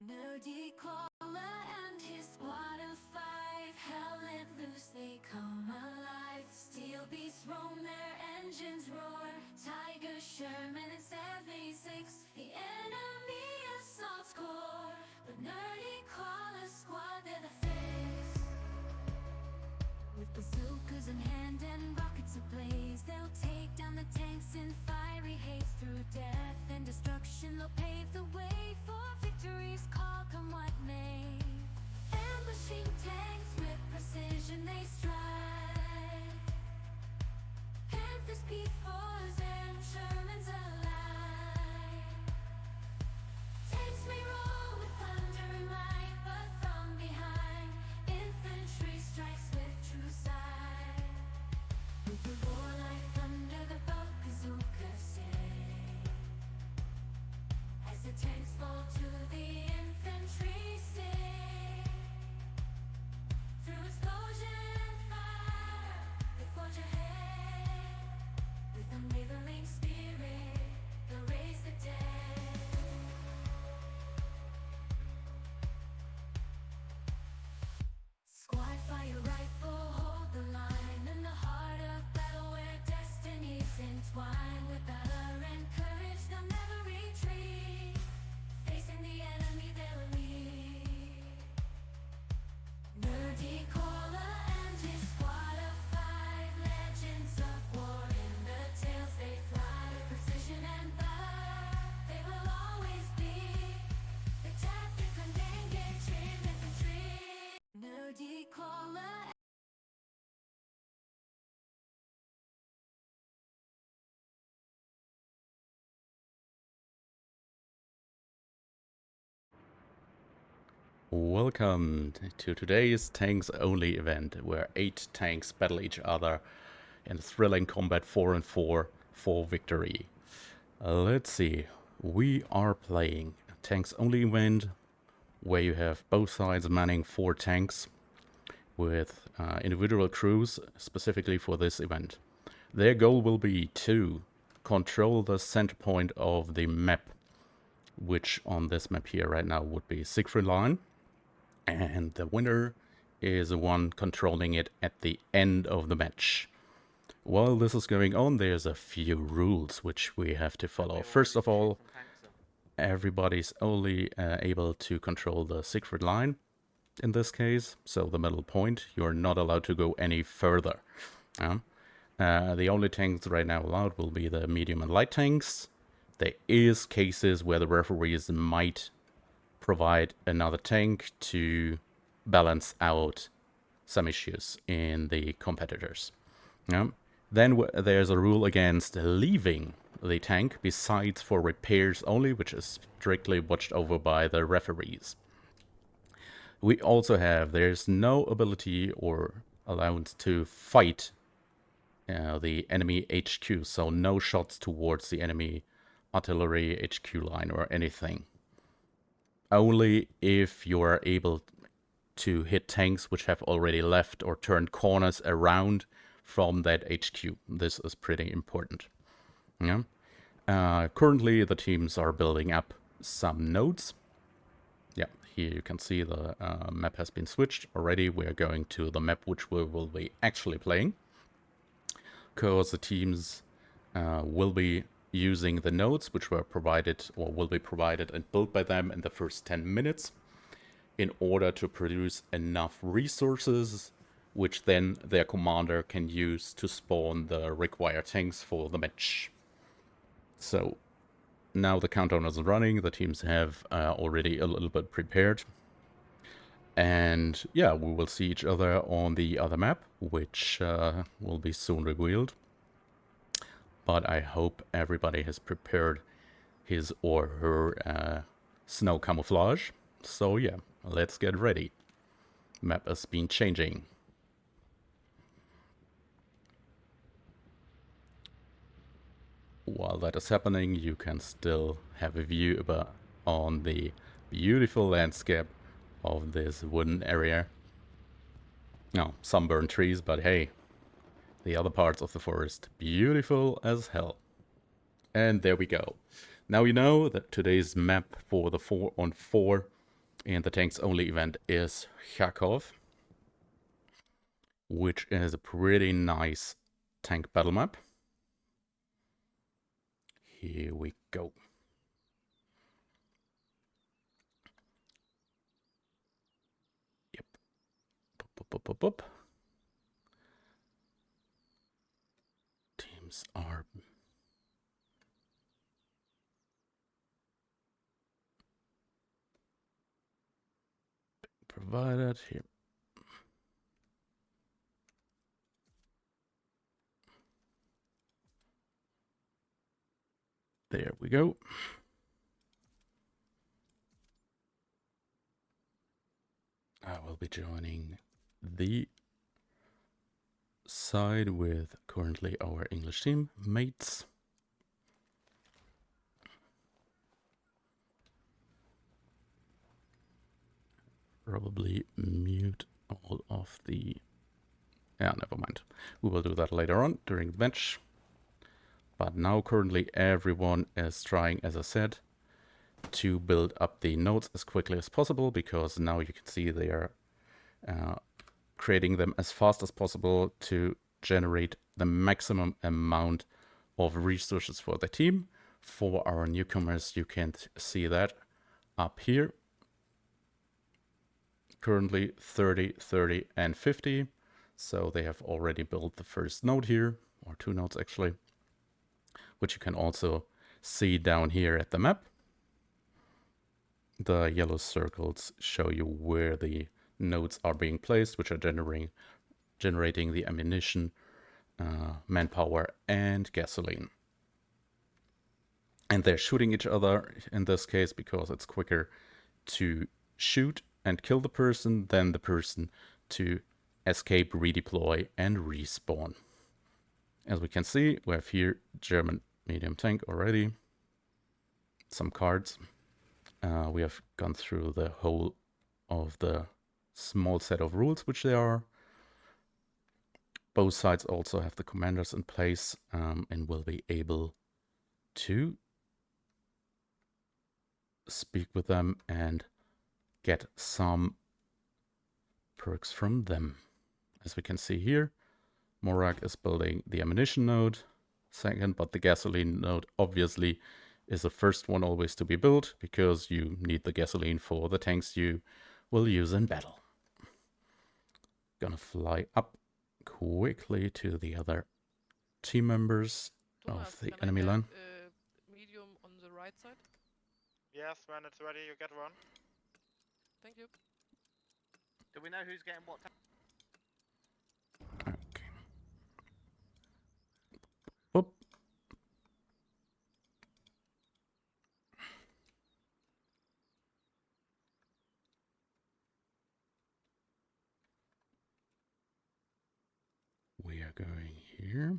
Nerdy caller and his squad of five, hell let loose, they come alive. Steel beasts roam, their engines roar. Tiger, Sherman, and 76, the enemy assaults core. But nerdy caller squad, they're the fix. With bazookas in hand and rockets ablaze, they'll take down the tanks in fiery haste. Through death and destruction, they'll pave the way for victory's call, come what may. Ambushing tanks with precision, they strike. Panthers, P4s, and Shermans alike. Tanks may roll with thunder and might, but from behind, infantry strikes with true sight. With the roar like thunder, the boat bazookas say. As the tanks fall to the infantry stay. Through explosion and fire, they forge ahead. With unwavering spirit, they'll raise the dead. Squad fire rifle, hold the line in the heart of battle where destinies entwine. With valor and courage, they'll never retreat. Facing the enemy, they'll lead. Nerdy caller and his squad of five, legends of war in the tales they fly. With precision and valor, they will always be the tactic and engage infantry. Nerdy caller. Welcome to today's Tanks Only event, where 8 tanks battle each other in thrilling combat 4 and 4 for victory. Let's see, we are playing a Tanks Only event where you have both sides manning 4 tanks with individual crews specifically for this event. Their goal will be to control the center point of the map, which on this map here right now would be Siegfried Line. And the winner is the one controlling it at the end of the match. While this is going on, there's a few rules which we have to follow. First of all, everybody's only able to control the Siegfried Line in this case, so the middle point. You're not allowed to go any further. The only tanks right now allowed will be the medium and light tanks. There is cases where the referees might provide another tank to balance out some issues in the competitors. Then there's a rule against leaving the tank, besides for repairs only, which is strictly watched over by the referees. We also have, there's no ability or allowance to fight the enemy HQ, so no shots towards the enemy artillery HQ line or anything. Only if you are able to hit tanks which have already left or turned corners around from that HQ. This is pretty important. Currently, the teams are building up some nodes. Yeah, here you can see the map has been switched already. We're going to the map which we will be actually playing, because the teams will be using the nodes which were provided or will be provided and built by them in the first 10 minutes in order to produce enough resources which then their commander can use to spawn the required tanks for the match. So now the countdown is running, the teams have already a little bit prepared, and yeah, we will see each other on the other map, which will be soon revealed. But I hope everybody has prepared his or her snow camouflage. So yeah, let's get ready. Map has been changing. While that is happening, you can still have a view on the beautiful landscape of this wooden area. No, sunburned trees, but hey, the other parts of the forest, beautiful as hell. And there we go. Now you know that today's map for the 4-on-4 And the tanks only event is Charkov, which is a pretty nice tank battle map. Here we go. Yep. Boop. Teams are provided here. There we go. I will be joining the side with currently our English team mates. Probably mute all of the... Yeah, never mind. We will do that later on during the match. But now currently everyone is trying, as I said, to build up the nodes as quickly as possible, because now you can see they are creating them as fast as possible to generate the maximum amount of resources for the team. For our newcomers, you can't see that up here. Currently 30, 30, and 50. So they have already built the first node here, or two nodes actually, which you can also see down here at the map. The yellow circles show you where the nodes are being placed, which are generating the ammunition, manpower, and gasoline. And they're shooting each other in this case because it's quicker to shoot and kill the person than the person to escape, redeploy, and respawn. As we can see, we have here German medium tank already. Some cards. We have gone through the whole of the small set of rules, which there are. Both sides also have the commanders in place and will be able to speak with them and get some perks from them. As we can see here, Morak is building the ammunition node second, but the gasoline node obviously is the first one always to be built, because you need the gasoline for the tanks you will use in battle. Gonna fly up quickly to the other team members of the enemy line. Medium on the right side. Yes, when it's ready, you get one. Thank you. Do we know who's getting what? Okay. Oop. We are going here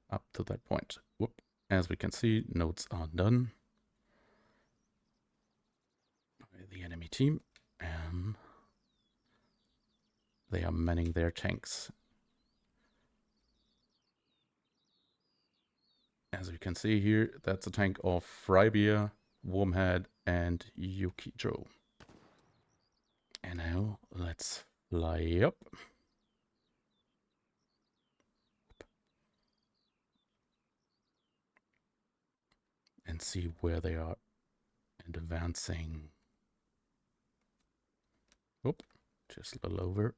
up to that point. Whoop. As we can see, nodes are done by the enemy team, and they are manning their tanks. As you can see here, that's a tank of Freybeer, Wormhead, and Yukijo. And now let's fly up. And see where they are and advancing. Oop, just a little over.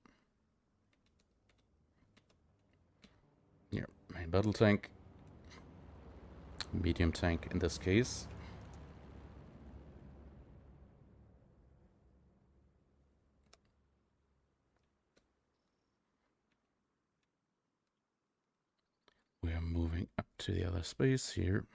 Here, main battle tank. Medium tank in this case. We are moving up to the other space here.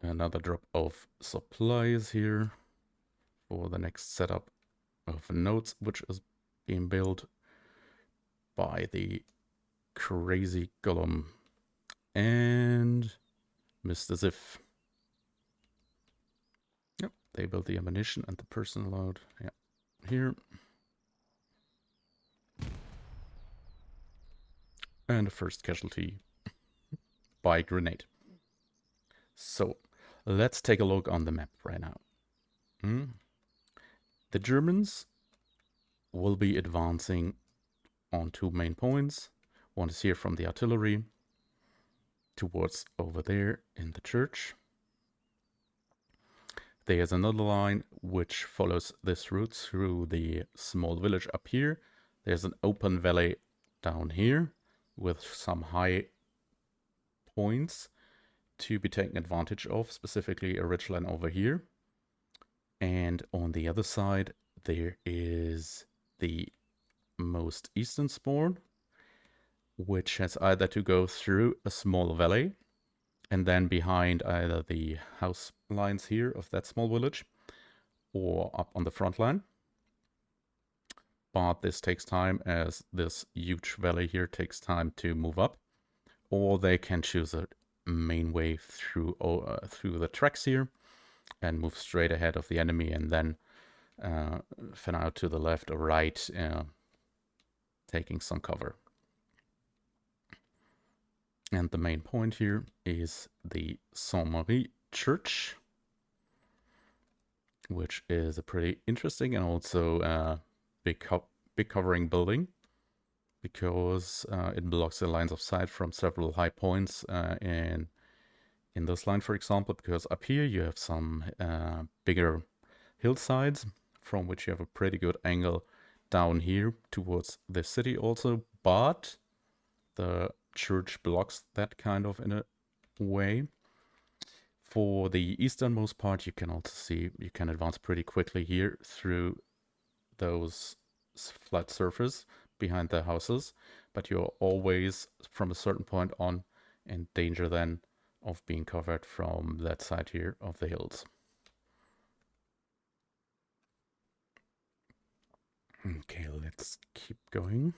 Another drop of supplies here for the next setup of nodes, which is being built by the crazy Golem and Mr. Ziff. Yep, they built the ammunition and the personal load. Yeah, here. And the first casualty by grenade. So, let's take a look on the map right now. The Germans will be advancing on 2 main points. One is here from the artillery towards over there in the church. There's another line which follows this route through the small village up here. There's an open valley down here with some high points to be taken advantage of, specifically a ridgeline over here. And on the other side, there is the most eastern spawn, which has either to go through a small valley and then behind either the house lines here of that small village or up on the front line. But this takes time, as this huge valley here takes time to move up. Or they can choose a main way through the tracks here and move straight ahead of the enemy and then fan out to the left or right, taking some cover. And the main point here is the Saint-Marie Church, which is a pretty interesting and also big covering building, because it blocks the lines of sight from several high points in this line, for example, because up here you have some bigger hillsides from which you have a pretty good angle down here towards the city also, but the church blocks that kind of in a way. For the easternmost part, you can also see you can advance pretty quickly here through those flat surface behind the houses, but you're always from a certain point on in danger then of being covered from that side here of the hills. Okay, let's keep going.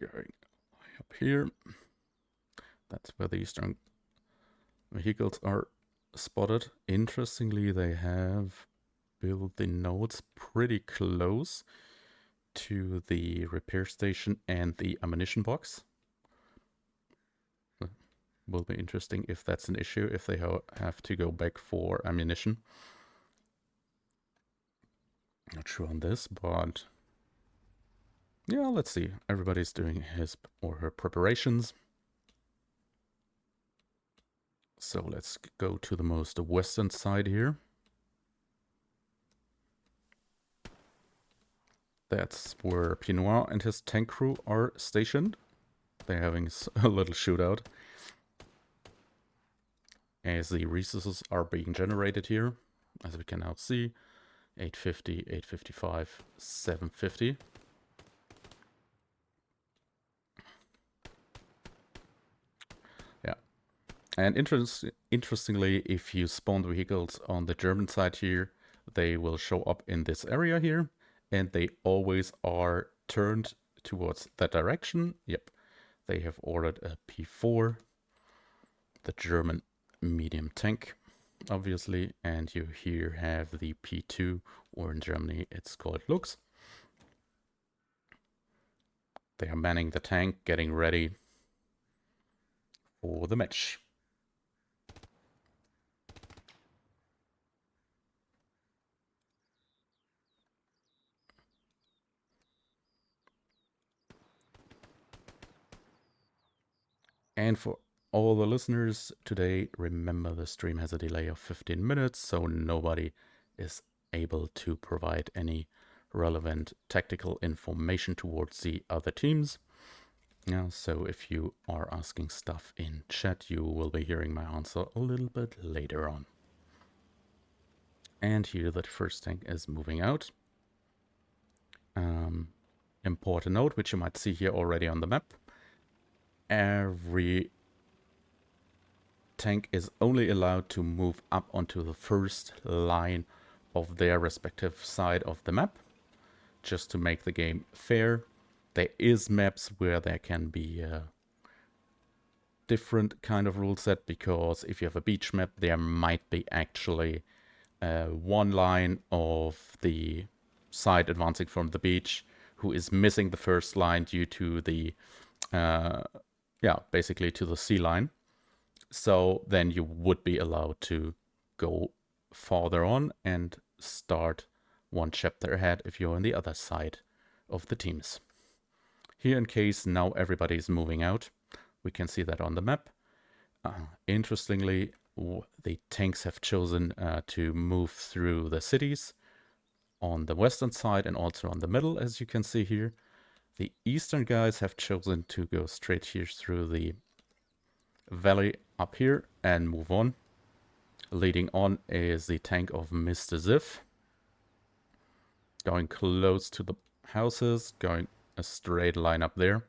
We're going up here. That's where the eastern vehicles are spotted. Interestingly, they have built the nodes pretty close to the repair station and the ammunition box. Will be interesting if that's an issue, if they have to go back for ammunition. Not sure on this, but yeah, let's see. Everybody's doing his or her preparations. So let's go to the most western side here. That's where Pinois and his tank crew are stationed. They're having a little shootout as the resources are being generated here. As we can now see, 850, 855, 750. Yeah. And interestingly, if you spawn the vehicles on the German side here, they will show up in this area here. And they always are turned towards that direction. Yep, they have ordered a P4, the German medium tank, obviously. And you here have the P2, or in Germany it's called Lux. They are manning the tank, getting ready for the match. And for all the listeners today, remember the stream has a delay of 15 minutes, so nobody is able to provide any relevant tactical information towards the other teams. Now, so if you are asking stuff in chat, you will be hearing my answer a little bit later on. And here the first tank is moving out. Important note, which you might see here already on the map. Every tank is only allowed to move up onto the first line of their respective side of the map, just to make the game fair. There is maps where there can be a different kind of rule set, because if you have a beach map, there might be actually one line of the side advancing from the beach who is missing the first line due to the, basically to the sea line. So then you would be allowed to go farther on and start one chapter ahead if you're on the other side of the teams. Here, in case now everybody's moving out, we can see that on the map. Interestingly, the tanks have chosen to move through the cities on the western side and also on the middle, as you can see here. The eastern guys have chosen to go straight here through the valley up here and move on. Leading on is the tank of Mr. Ziv. Going close to the houses, going a straight line up there.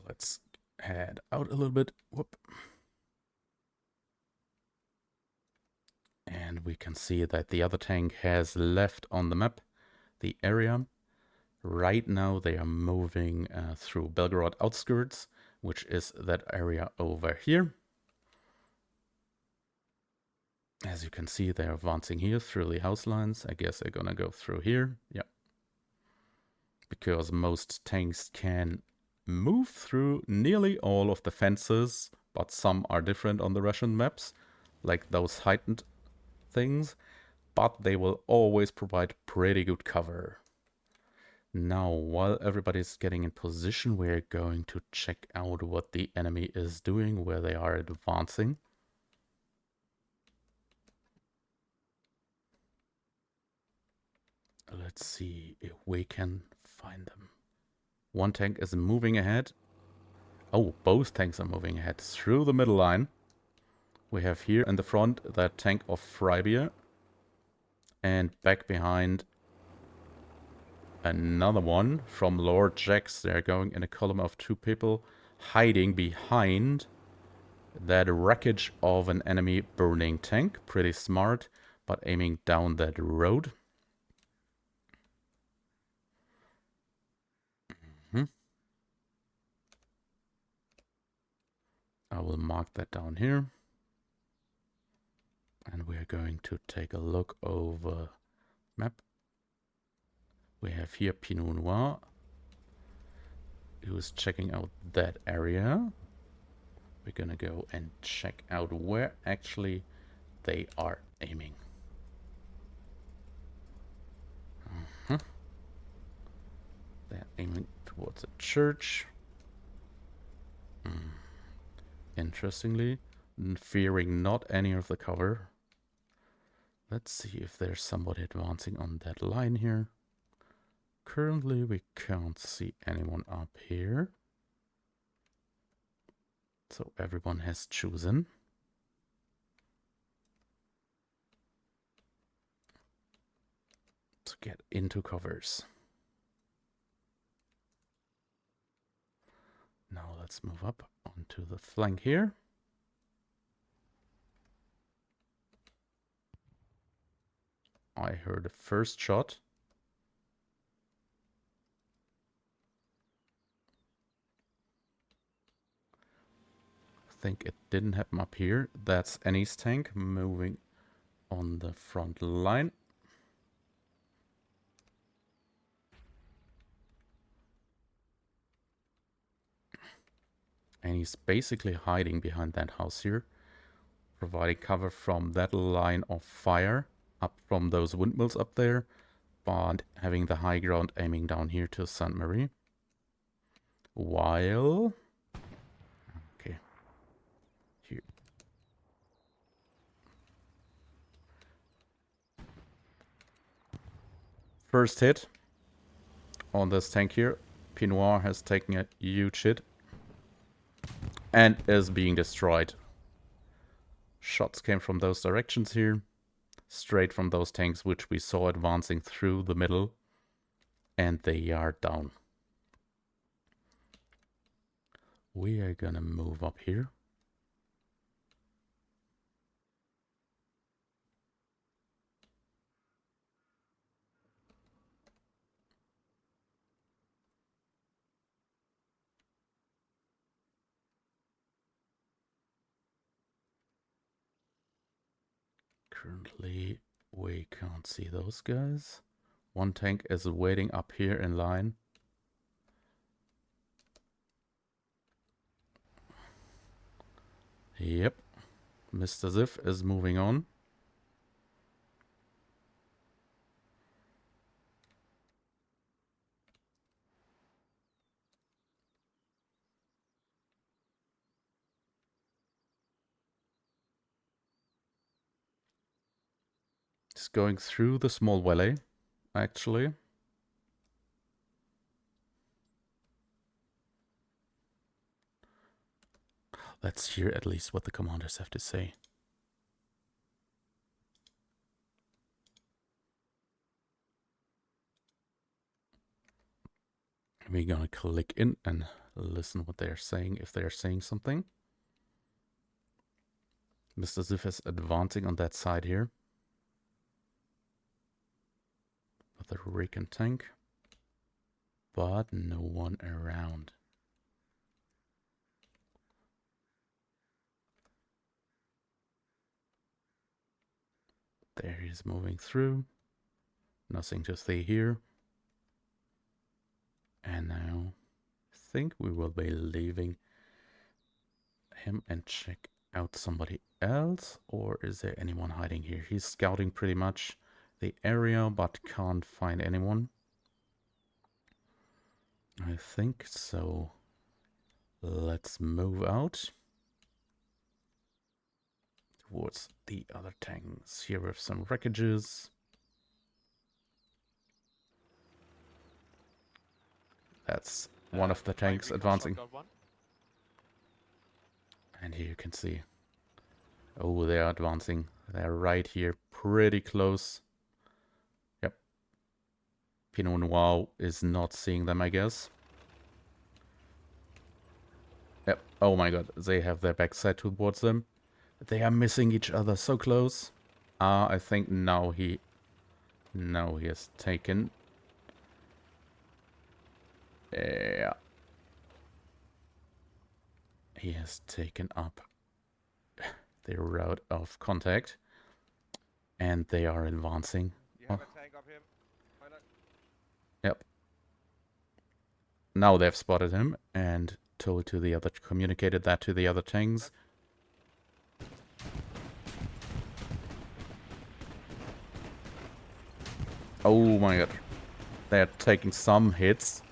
Let's head out a little bit. Whoop. And we can see that the other tank has left on the map the area. Right now they are moving through Belgorod outskirts, which is that area over here. As you can see, they're advancing here through the house lines. I guess they're gonna go through here. Yeah. Because most tanks can move through nearly all of the fences, but some are different on the Russian maps, like those heightened things, but they will always provide pretty good cover. Now, while everybody's getting in position, we're going to check out what the enemy is doing, where they are advancing. Let's see if we can find them. One tank is moving ahead. Oh, both tanks are moving ahead through the middle line. We have here in the front that tank of Freibier. And back behind another one from Lord Jax. They're going in a column of two people, hiding behind that wreckage of an enemy burning tank. Pretty smart, but aiming down that road. I will mark that down here. And we're going to take a look over map. We have here Pinot Noir, who is checking out that area. We're gonna go and check out where actually they are aiming. They're aiming towards a church. Interestingly, fearing not any of the cover. Let's see if there's somebody advancing on that line here. Currently, we can't see anyone up here. So everyone has chosen. To get into covers. Now let's move up onto the flank here. I heard the first shot. I think it didn't happen up here. That's Annie's tank moving on the front line. And he's basically hiding behind that house here, providing cover from that line of fire up from those windmills up there, but having the high ground aiming down here to Sainte Marie. While... Okay. Here. First hit on this tank here. Pinot has taken a huge hit and is being destroyed. Shots came from those directions here, straight from those tanks which we saw advancing through the middle, and they are down. We are gonna move up here. Currently, we can't see those guys. One tank is waiting up here in line. Yep. Mr. Ziff is moving on. He's going through the small valley, actually. Let's hear at least what the commanders have to say. We're gonna click in and listen what they're saying, if they're saying something. Mr. Ziff is advancing on that side here. With the Rican tank. But no one around. There he's moving through. Nothing to see here. And now I think we will be leaving him and check out somebody else. Or is there anyone hiding here? He's scouting pretty much the area but can't find anyone. I think so. Let's move out towards the other tanks here with some wreckages. That's one of the tanks advancing. And here you can see. Oh, they are advancing. They're right here, pretty close. Yep. Pinot Noir is not seeing them, I guess. Yep. Oh my god, they have their backside towards them. They are missing each other so close. I think now he has taken. Yeah. He has taken up the route of contact. And they are advancing. You have a tank up here, pilot? Yep. Now they've spotted him and communicated that to the other tanks. Oh my god. They're taking some hits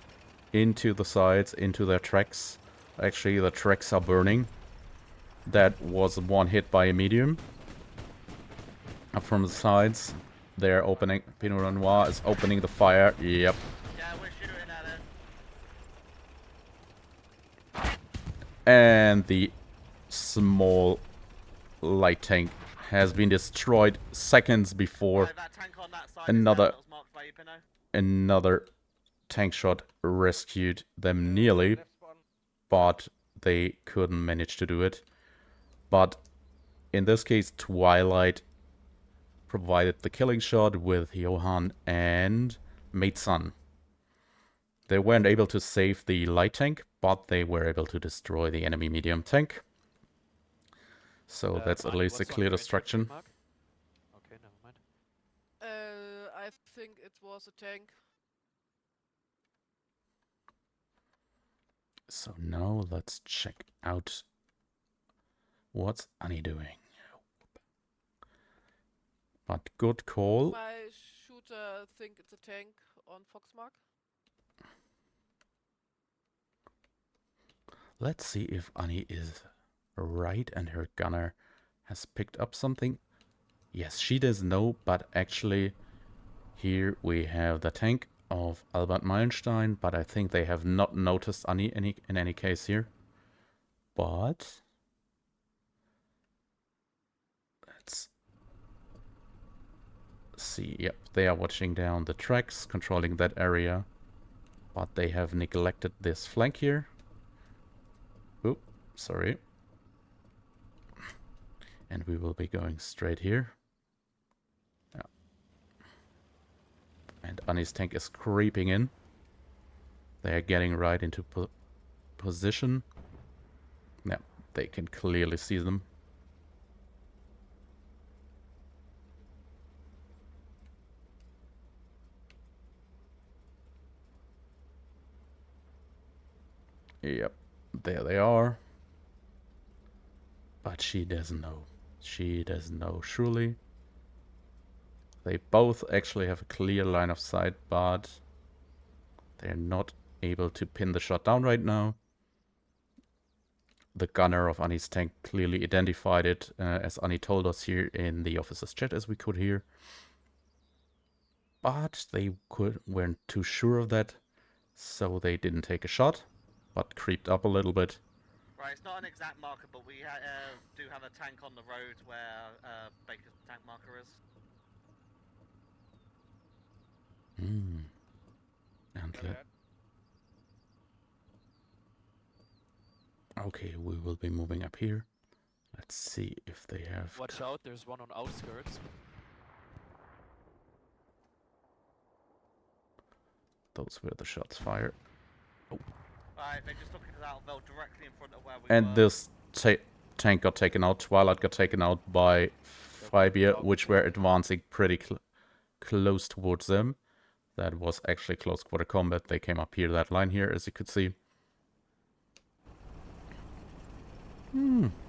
into the sides, into their tracks. Actually, the tracks are burning. That was one hit by a medium. Up from the sides. They're opening. Pinot Noir is opening the fire. Yep. Yeah, we're shooting at it. And the small light tank has been destroyed seconds before That tank on that side another that was marked by you, Pino. another tank shot rescued them nearly, Left spawn. but they couldn't manage to do it. But in this case, Twilight provided the killing shot with Johan and Mateson. They weren't able to save the light tank, but they were able to destroy the enemy medium tank. So that's at least a clear destruction. Okay, never mind. I think it was a tank. So now let's check out what's Annie doing. But good call. My shooter think it's a tank on Foxmark. Let's see if Annie is right and her gunner has picked up something. Yes, she does know, but actually here we have the tank of Albert Meilenstein, but I think they have not noticed Annie in any case here. But let's see. Yep, they are watching down the tracks, controlling that area, but they have neglected this flank here. Oh, sorry. And we will be going straight here. Yeah. And Annie's tank is creeping in. They are getting right into position. Yeah, they can clearly see them. Yep, there they are. But she doesn't know. She doesn't know, surely. They both actually have a clear line of sight, but they're not able to pin the shot down right now. The gunner of Annie's tank clearly identified it, as Annie told us here in the officer's chat, as we could hear. But they weren't too sure of that, so they didn't take a shot, but creeped up a little bit. Right, it's not an exact marker, but we do have a tank on the road where Baker's tank marker is. And Copy that. okay, we will be moving up here. Let's see if they have... Watch out, there's one on outskirts. Those were the shots fired. Right, they just took it out, well, directly in front of where we And were. this tank got taken out. Twilight got taken out by Freibier, which were advancing pretty close towards them. That was actually close quarter combat. They came up here, that line here, as you could see.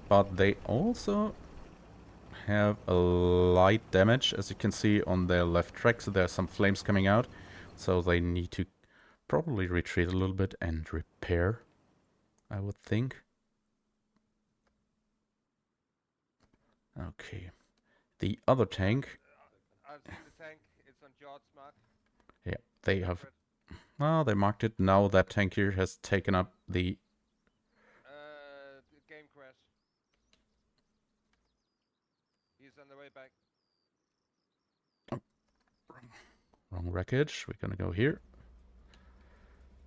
But they also have a light damage, as you can see on their left track. So there's some flames coming out. So they need to probably retreat a little bit and repair, I would think. Okay. The other tank... I've seen the tank. It's on George's mark. Yeah, they have... Well, they marked it. Now that tank here has taken up the... The game crash. He's on the way back. Wrong wreckage. We're gonna go here.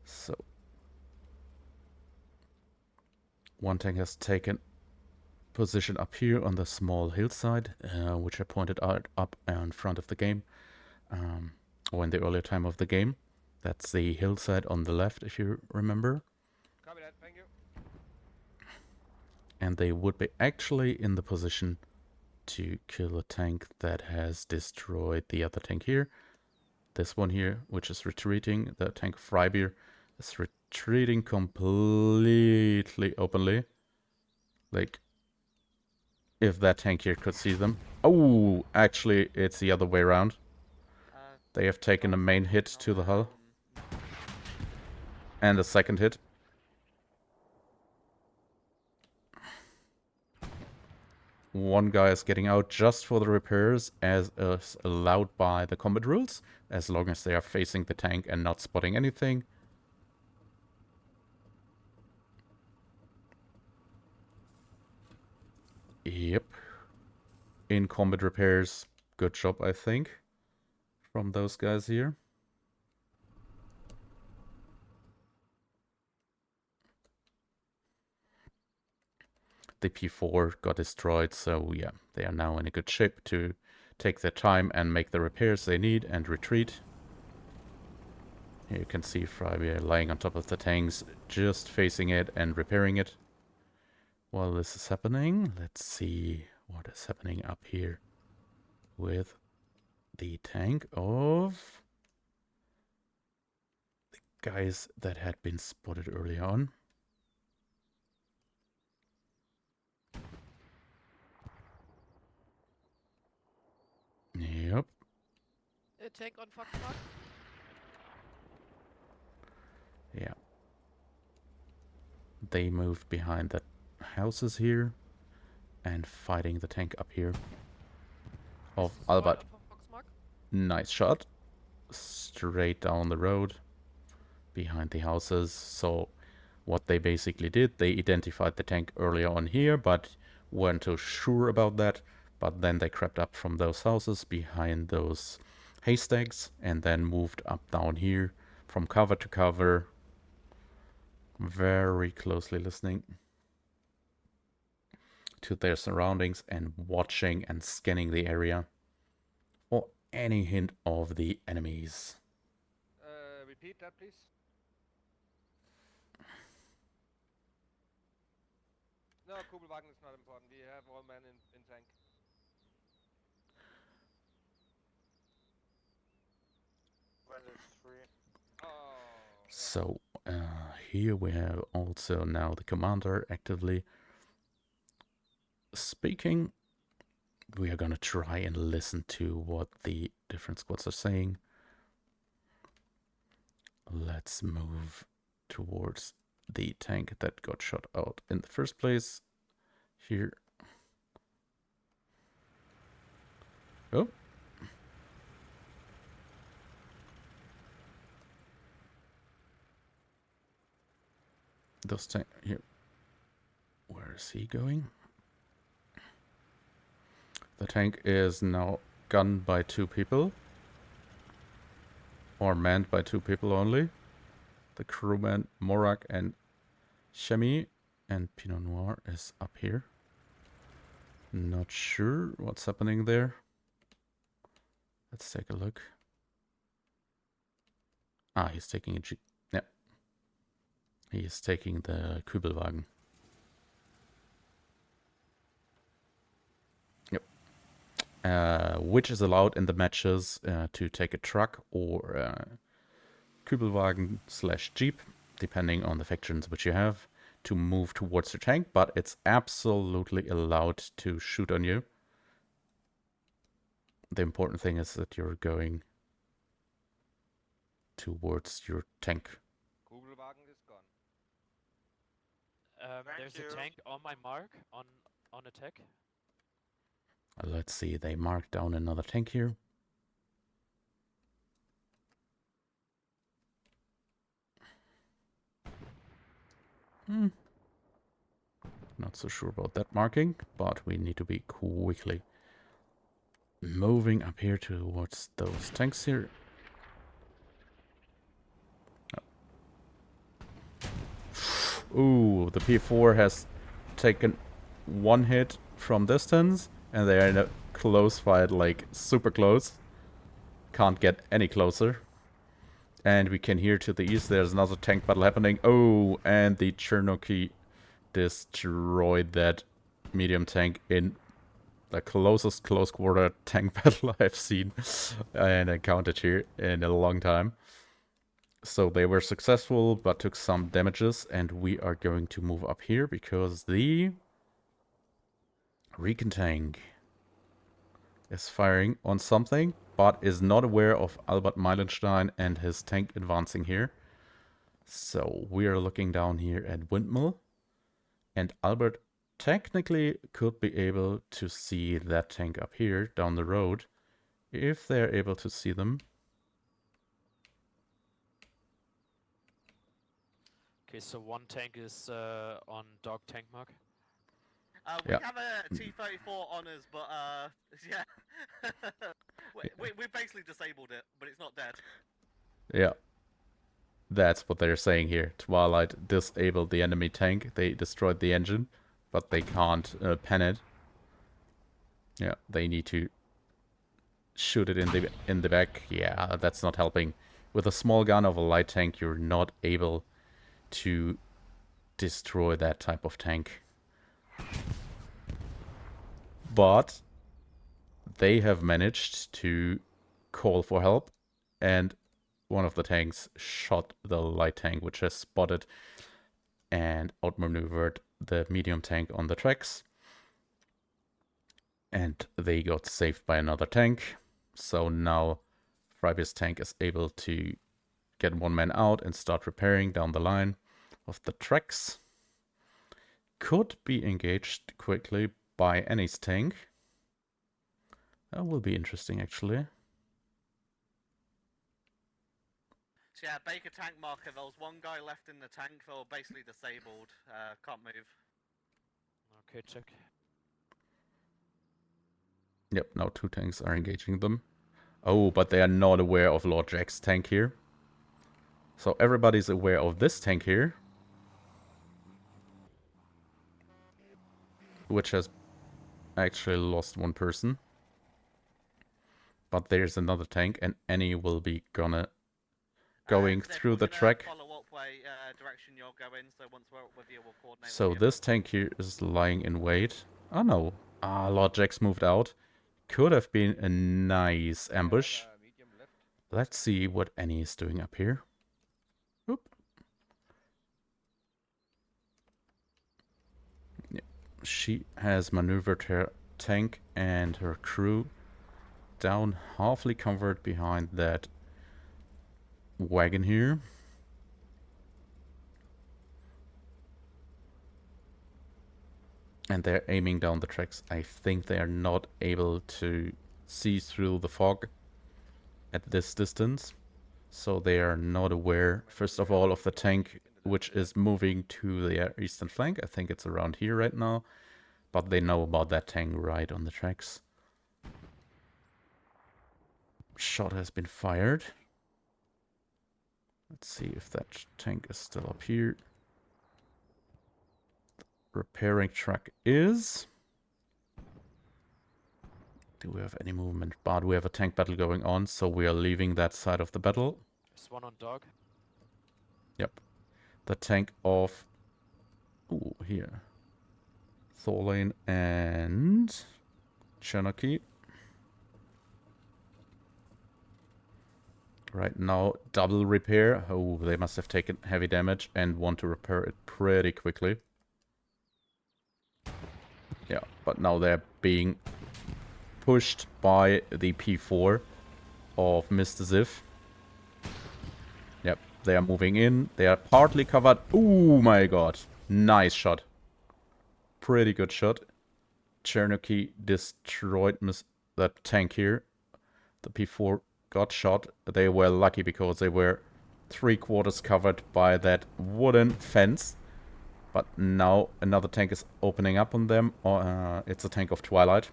So... One tank has taken position up here on the small hillside, which I pointed out up in front of the game, or in the earlier time of the game. That's the hillside on the left, if you remember. Copy that, thank you. And they would be actually in the position to kill a tank that has destroyed the other tank here. This one here, which is retreating, the tank Freibier, is retreating completely openly. Like, if that tank here could see them. Oh, actually, it's the other way around. They have taken a main hit to the hull. And a second hit. One guy is getting out just for the repairs, as is allowed by the combat rules, as long as they are facing the tank and not spotting anything. Yep. In combat repairs. Good job, I think, from those guys here. The P4 got destroyed, so yeah, they are now in a good shape to take their time and make the repairs they need and retreat. Here you can see Freibier lying on top of the tanks, just facing it and repairing it. While this is happening, let's see what is happening up here with the tank of the guys that had been spotted earlier on. Yep. A tank on Fox mark. Yeah. They moved behind the houses here and fighting the tank up here of Albert. Fox mark. Nice shot. Straight down the road behind the houses. So what they basically did, they identified the tank earlier on here, but weren't too sure about that. But then they crept up from those houses behind those haystacks and then moved up down here from cover to cover. Very closely listening to their surroundings and watching and scanning the area for any hint of the enemies. Repeat that, please. No, Kugelwagen is not important. We have all men in tank. When it's free. Oh. So here we have also now the commander actively speaking. We are gonna try and listen to what the different squads are saying. Let's move towards the tank that got shot out in the first place. Here. Oh. This tank here. Where is he going? The tank is now gunned by 2 people. Or manned by 2 people only. The crewman Morak and Shemi, and Pinot Noir is up here. Not sure what's happening there. Let's take a look. Ah, he's taking a jeep. Yeah. He is taking the Kübelwagen. Yep. Which is allowed in the matches to take a truck or Kübelwagen / jeep, depending on the factions which you have, to move towards the tank, but it's absolutely allowed to shoot on you. The important thing is that you're going towards your tank. Kugelwagen is gone. There's a tank on my mark, on attack. Let's see, they marked down another tank here. Not so sure about that marking, but we need to be quickly moving up here towards those tanks here. Ooh, the P4 has taken 1 hit from distance, and they are in a close fight, like super close. Can't get any closer. And we can hear to the east there's another tank battle happening. Oh, and the Chernobyl destroyed that medium tank in the closest close quarter tank battle I've seen and encountered here in a long time. So they were successful but took some damages, and we are going to move up here because the Recon tank is firing on something but is not aware of Albert Meilenstein and his tank advancing here. So we are looking down here at Windmill, and Albert technically could be able to see that tank up here down the road if they're able to see them. Okay, so 1 tank is on dog tank mark. We Yeah. have a T-34 on us, but yeah, we basically disabled it, but it's not dead. Yeah. That's what they're saying here. Twilight disabled the enemy tank. They destroyed the engine, but they can't pen it. Yeah, they need to shoot it in the back. Yeah, that's not helping. With a small gun of a light tank, you're not able to destroy that type of tank. But they have managed to call for help, and one of the tanks shot the light tank, which has spotted and outmaneuvered the medium tank on the tracks. And they got saved by another tank. So now Freiberg's tank is able to get 1 man out and start repairing down the line of the tracks. Could be engaged quickly by Annie's tank. That will be interesting, actually. So yeah, Baker tank marker. There was 1 guy left in the tank. They were basically disabled. Can't move. Okay, check. Yep, now 2 tanks are engaging them. Oh, but they are not aware of Lord Jack's tank here. So everybody's aware of this tank here, which has actually lost 1 person. But there's another tank, and Annie will be going through the track. Follow up direction you're going. So once we're with you, we'll coordinate. So with you. this tank here is lying in wait. Oh no. Ah, Lord Jack's moved out. Could have been a nice ambush. Medium left. Let's see what Annie is doing up here. Oop. she has maneuvered her tank and her crew down halfly covered behind that wagon here. And they're aiming down the tracks. I think they are not able to see through the fog at this distance. So they are not aware, first of all, of the tank which is moving to the eastern flank. I think it's around here right now. But they know about that tank right on the tracks. Shot has been fired. Let's see if that tank is still up here. Repairing truck is. Do we have any movement? But we have a tank battle going on, so we are leaving that side of the battle. There's one on dog. Yep. The tank of... Ooh, here. Thorlane and... Cherokee. Right now, double repair. Oh, they must have taken heavy damage and want to repair it pretty quickly. Yeah, but now they're being pushed by the P4 of Mr. Ziv. Yep, they are moving in. They are partly covered. Oh my god. Nice shot. Pretty good shot. Cherokee destroyed that tank here. The P4 got shot. They were lucky because they were 3/4 covered by that wooden fence. But now another tank is opening up on them. It's a tank of Twilight.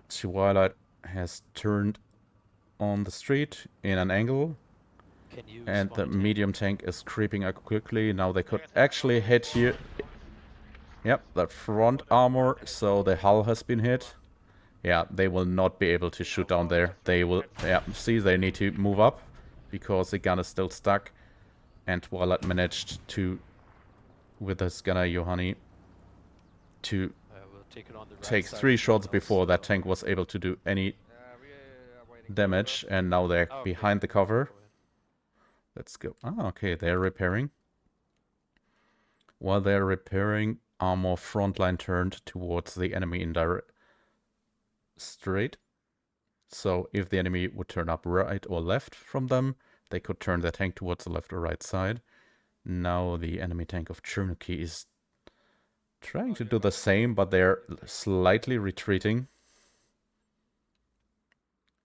Twilight has turned on the street in an angle. Can you And spawn the a tank? medium tank is creeping up quickly. Now they could actually hit here. Yep, that front armor. So the hull has been hit. Yeah, they will not be able to shoot down there. They will... Yeah, see, they need to move up. Because the gun is still stuck. And Twilight managed to... With his gunner, Johanni... To We'll take it on the right take side 3 if shots someone else, before that tank was able to do any We are waiting. damage. And now they're Oh, okay. behind the cover. Go ahead. Let's go. Ah, okay, they're repairing. While they're repairing, armor frontline turned towards the enemy in direct straight. So if the enemy would turn up right or left from them, they could turn their tank towards the left or right side. Now the enemy tank of Cherokee is trying to do the same, but they're slightly retreating.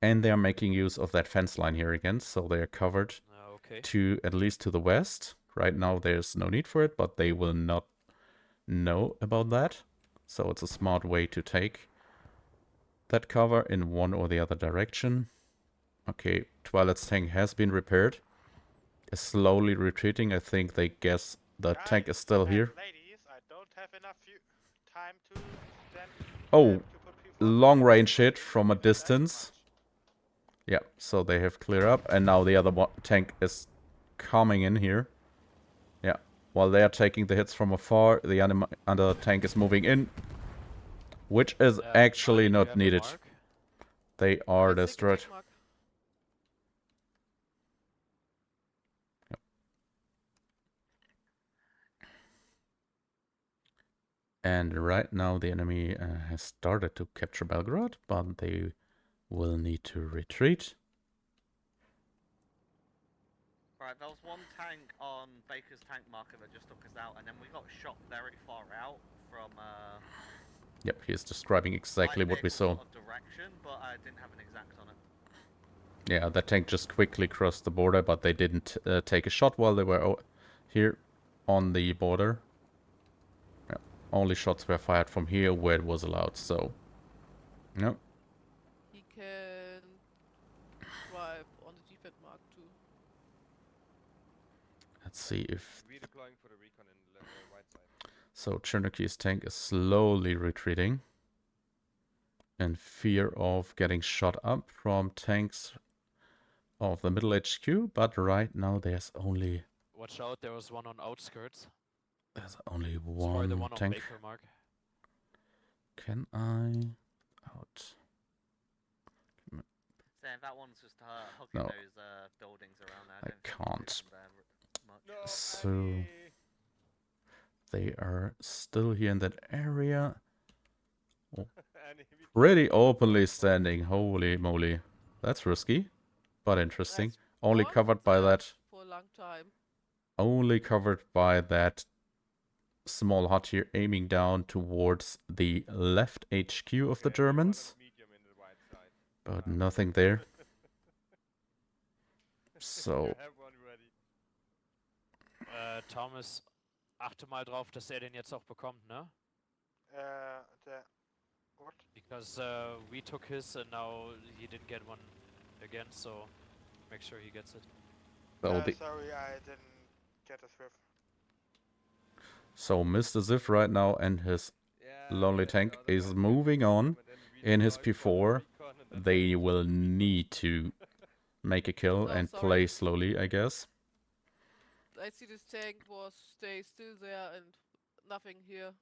And they're making use of that fence line here again, so they are covered Okay. to at least to the west. Right now there's no need for it, but they will not know about that. So it's a smart way to take that cover in one or the other direction. Okay, Twilight's tank has been repaired. Is slowly retreating. I think they guess the tank is still here. Ladies, I don't have enough time to stand, Oh, to put people long range hit from a distance. Yeah, so they have cleared up, and now the other tank is coming in here. Yeah, while they are taking the hits from afar, the other tank is moving in, which is actually do you not have a needed. mark? They are Let's take a destroyed. tank mark. And right now the enemy has started to capture Belgrade, but they will need to retreat. Right, there was one tank on Baker's tank marker that just took us out, and then we got shot very far out from Yep, he is describing exactly like what we vehicle saw. sort of direction, but I didn't have an exact on it. Yeah, that tank just quickly crossed the border, but they didn't take a shot while they were here on the border. Yeah, only shots were fired from here where it was allowed, so... No. He can drive on the defense mark too. Let's see if... Redeploying for the recon in the right side. So Cherokee's tank is slowly retreating. In fear of getting shot up from tanks of the middle HQ, but right now there's only... Watch out, there was one on outskirts. There's only It's probably the one one on tank. Baker mark. Can I... Out. So that one's just hugging No. those buildings around there. I don't think we can can't. do them there much. No, So- Andy. They are still here in that area. And we Pretty openly standing. Holy moly. That's risky, but interesting. There's Only one covered by there that. for a long time. Only covered by that small hut here aiming down towards the left HQ of the Germans. medium in the right side. But nothing there. So, I have one ready. Thomas, achte mal drauf, dass den jetzt auch bekommt, ne? The what? Because we took his and now he didn't get one again, so make sure he gets it. Sorry, I didn't get a Swift. so Mr. Ziff right now and his lonely tank is moving on in his P4. They will need to make a kill Oh, and sorry. play slowly, I guess. I see this tank was stay still there and nothing here.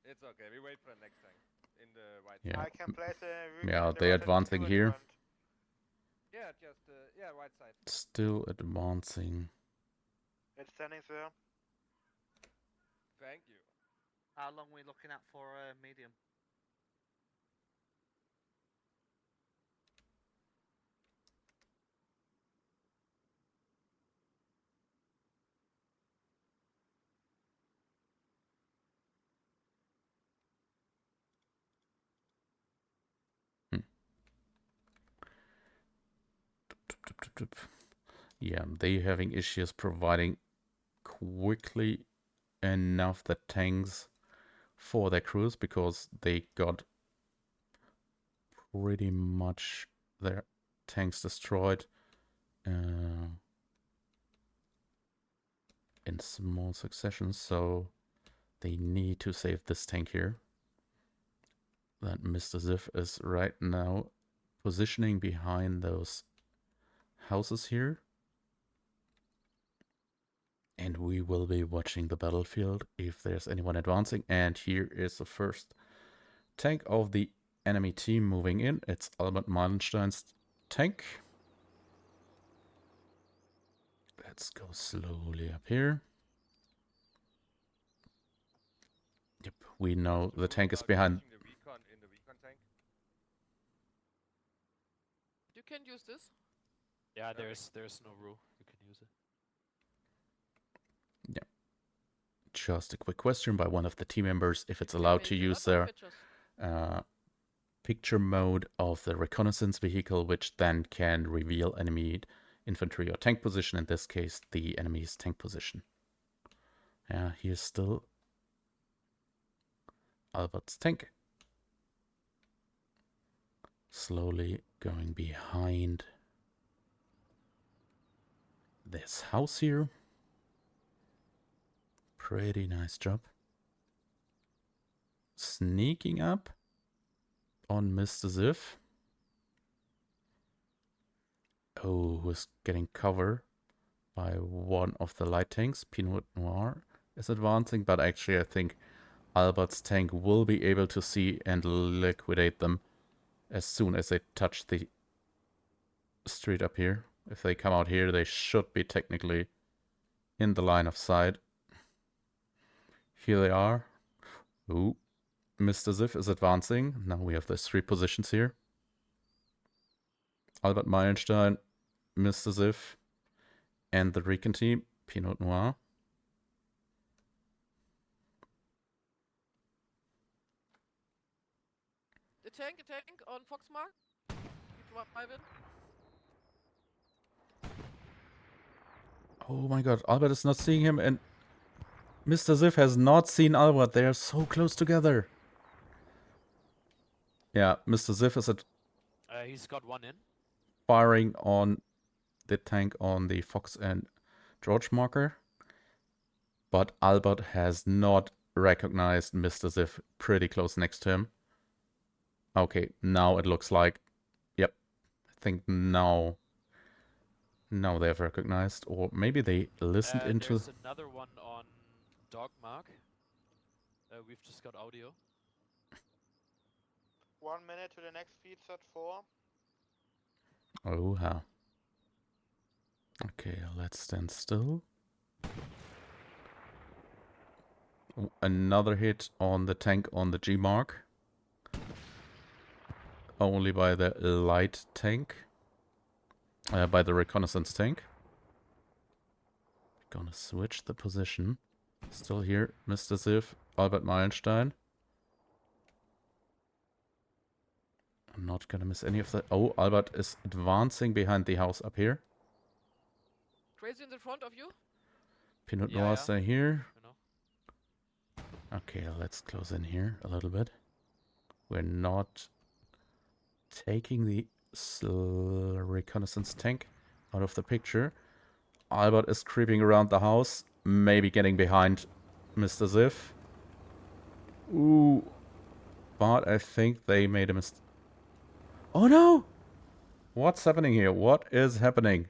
It's okay. We wait for the next tank in the right Yeah. side. I can place a Yeah, the they're right advancing HQ in here. front. Yeah, just right side. Still advancing. It's standing there. Thank you. How long are we looking at for medium? Yeah, they having issues providing quickly enough the tanks for their crews because they got pretty much their tanks destroyed in small succession, so they need to save this tank here. That Mr. Ziff is right now positioning behind those houses here. And we will be watching the battlefield if there's anyone advancing. And here is the first tank of the enemy team moving in. It's Albert Meilenstein's tank. Let's go slowly up here. Yep, we know the tank is behind. The recon in the recon tank. You can use this. Yeah, there's no rule. You can use it. Just a quick question by one of the team members if it's You can allowed make to a use lot of their pictures. picture mode of the reconnaissance vehicle, which then can reveal enemy infantry or tank position, in this case the enemy's tank position. Yeah, here's still Albert's tank. Slowly going behind this house here. Pretty nice job. Sneaking up on Mr. Ziff. Oh, who's getting cover by one of the light tanks. Pinot Noir is advancing, but actually I think Albert's tank will be able to see and liquidate them as soon as they touch the street up here. If they come out here, they should be technically in the line of sight. Here they are. Ooh, Mr. Ziff is advancing. Now we have those three positions here. Albert Meilenstein, Mr. Ziff, and the recon team, Pinot Noir. A tank on Foxmark. You drive in. Oh my god, Albert is not seeing him, and Mr. Ziff has not seen Albert. They are so close together. Yeah, Mr. Ziff is He's got one in. firing on the tank on the Fox and George marker. But Albert has not recognized Mr. Ziff pretty close next to him. Okay, now it looks like... Yep, I think now they've recognized. Or maybe they listened into... There's another one on Dog Mark. We've just got audio. 1 minute to the next feed set 4. Oh, how. Okay, let's stand still. Another hit on the tank on the G mark. Only by the light tank. By the reconnaissance tank. Gonna switch the position. Still here, Mr. Ziv, Albert Meilenstein. I'm not gonna miss any of that. Oh, Albert is advancing behind the house up here. Crazy in the front of you. Pinot Yeah, Noir yeah. stay here. You know. Okay, let's close in here a little bit. We're not taking the reconnaissance tank out of the picture. Albert is creeping around the house, maybe getting behind Mr. Ziv. Ooh. But I think they made a mistake. Oh no! What's happening here? What is happening?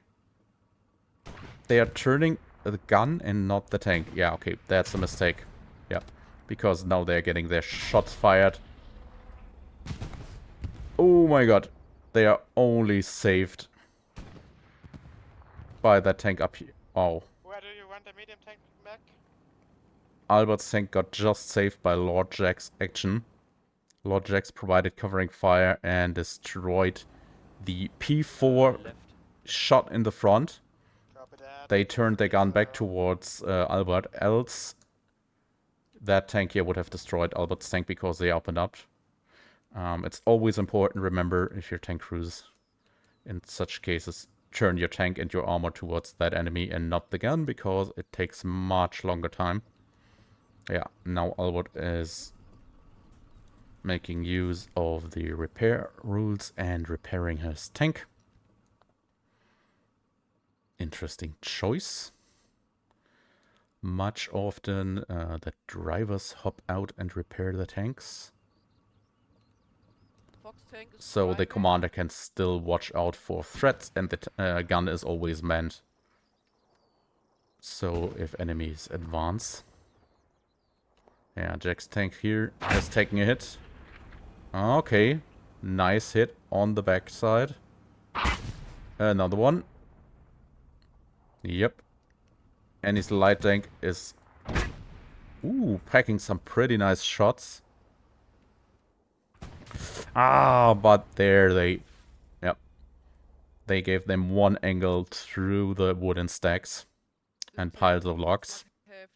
They are turning the gun and not the tank. Yeah, okay, that's a mistake. Yeah, because now they're getting their shots fired. Oh my god. They are only saved by that tank up here. Oh. Where do you want the medium tank back? Albert's tank got just saved by Lord Jack's action. Lord Jax provided covering fire and destroyed the P4 Left. shot in the front. Copy that. They turned their gun back towards Albert, else that tank here would have destroyed Albert's tank because they opened up. It's always important, remember, if your tank crews, in such cases, turn your tank and your armor towards that enemy and not the gun, because it takes much longer time. Yeah, now Albert is making use of the repair rules and repairing his tank. Interesting choice. Much often the drivers hop out and repair the tanks, Fox tank is so the driving. commander can still watch out for threats, and the gun is always manned. So if enemies advance. Yeah, Jack's tank here has taken a hit. Okay, nice hit on the backside. Another one. Yep. And his light tank is... Ooh, packing some pretty nice shots. Ah, but there they... Yep. They gave them one angle through the wooden stacks and piles of logs. Have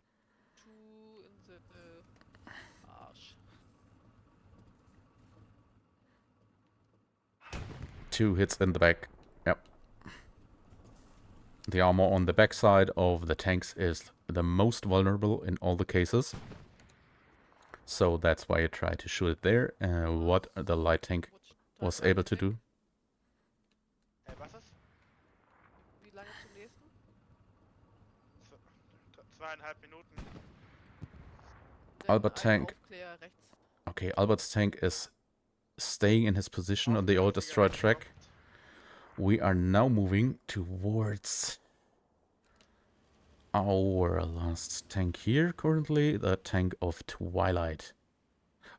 two in the arch. 2 hits in the back. Yep. The armor on the backside of the tanks is the most vulnerable in all the cases. So that's why I try to shoot it there. What the light tank Which was time able to tank? do. Was ist? Wie lange zum nächsten? 2,5 Minuten. Dann Albert ein tank. Aufklärer rechts. Okay, Albert's tank is staying in his position on the old destroyed track. We are now moving towards our last tank here currently, the tank of Twilight.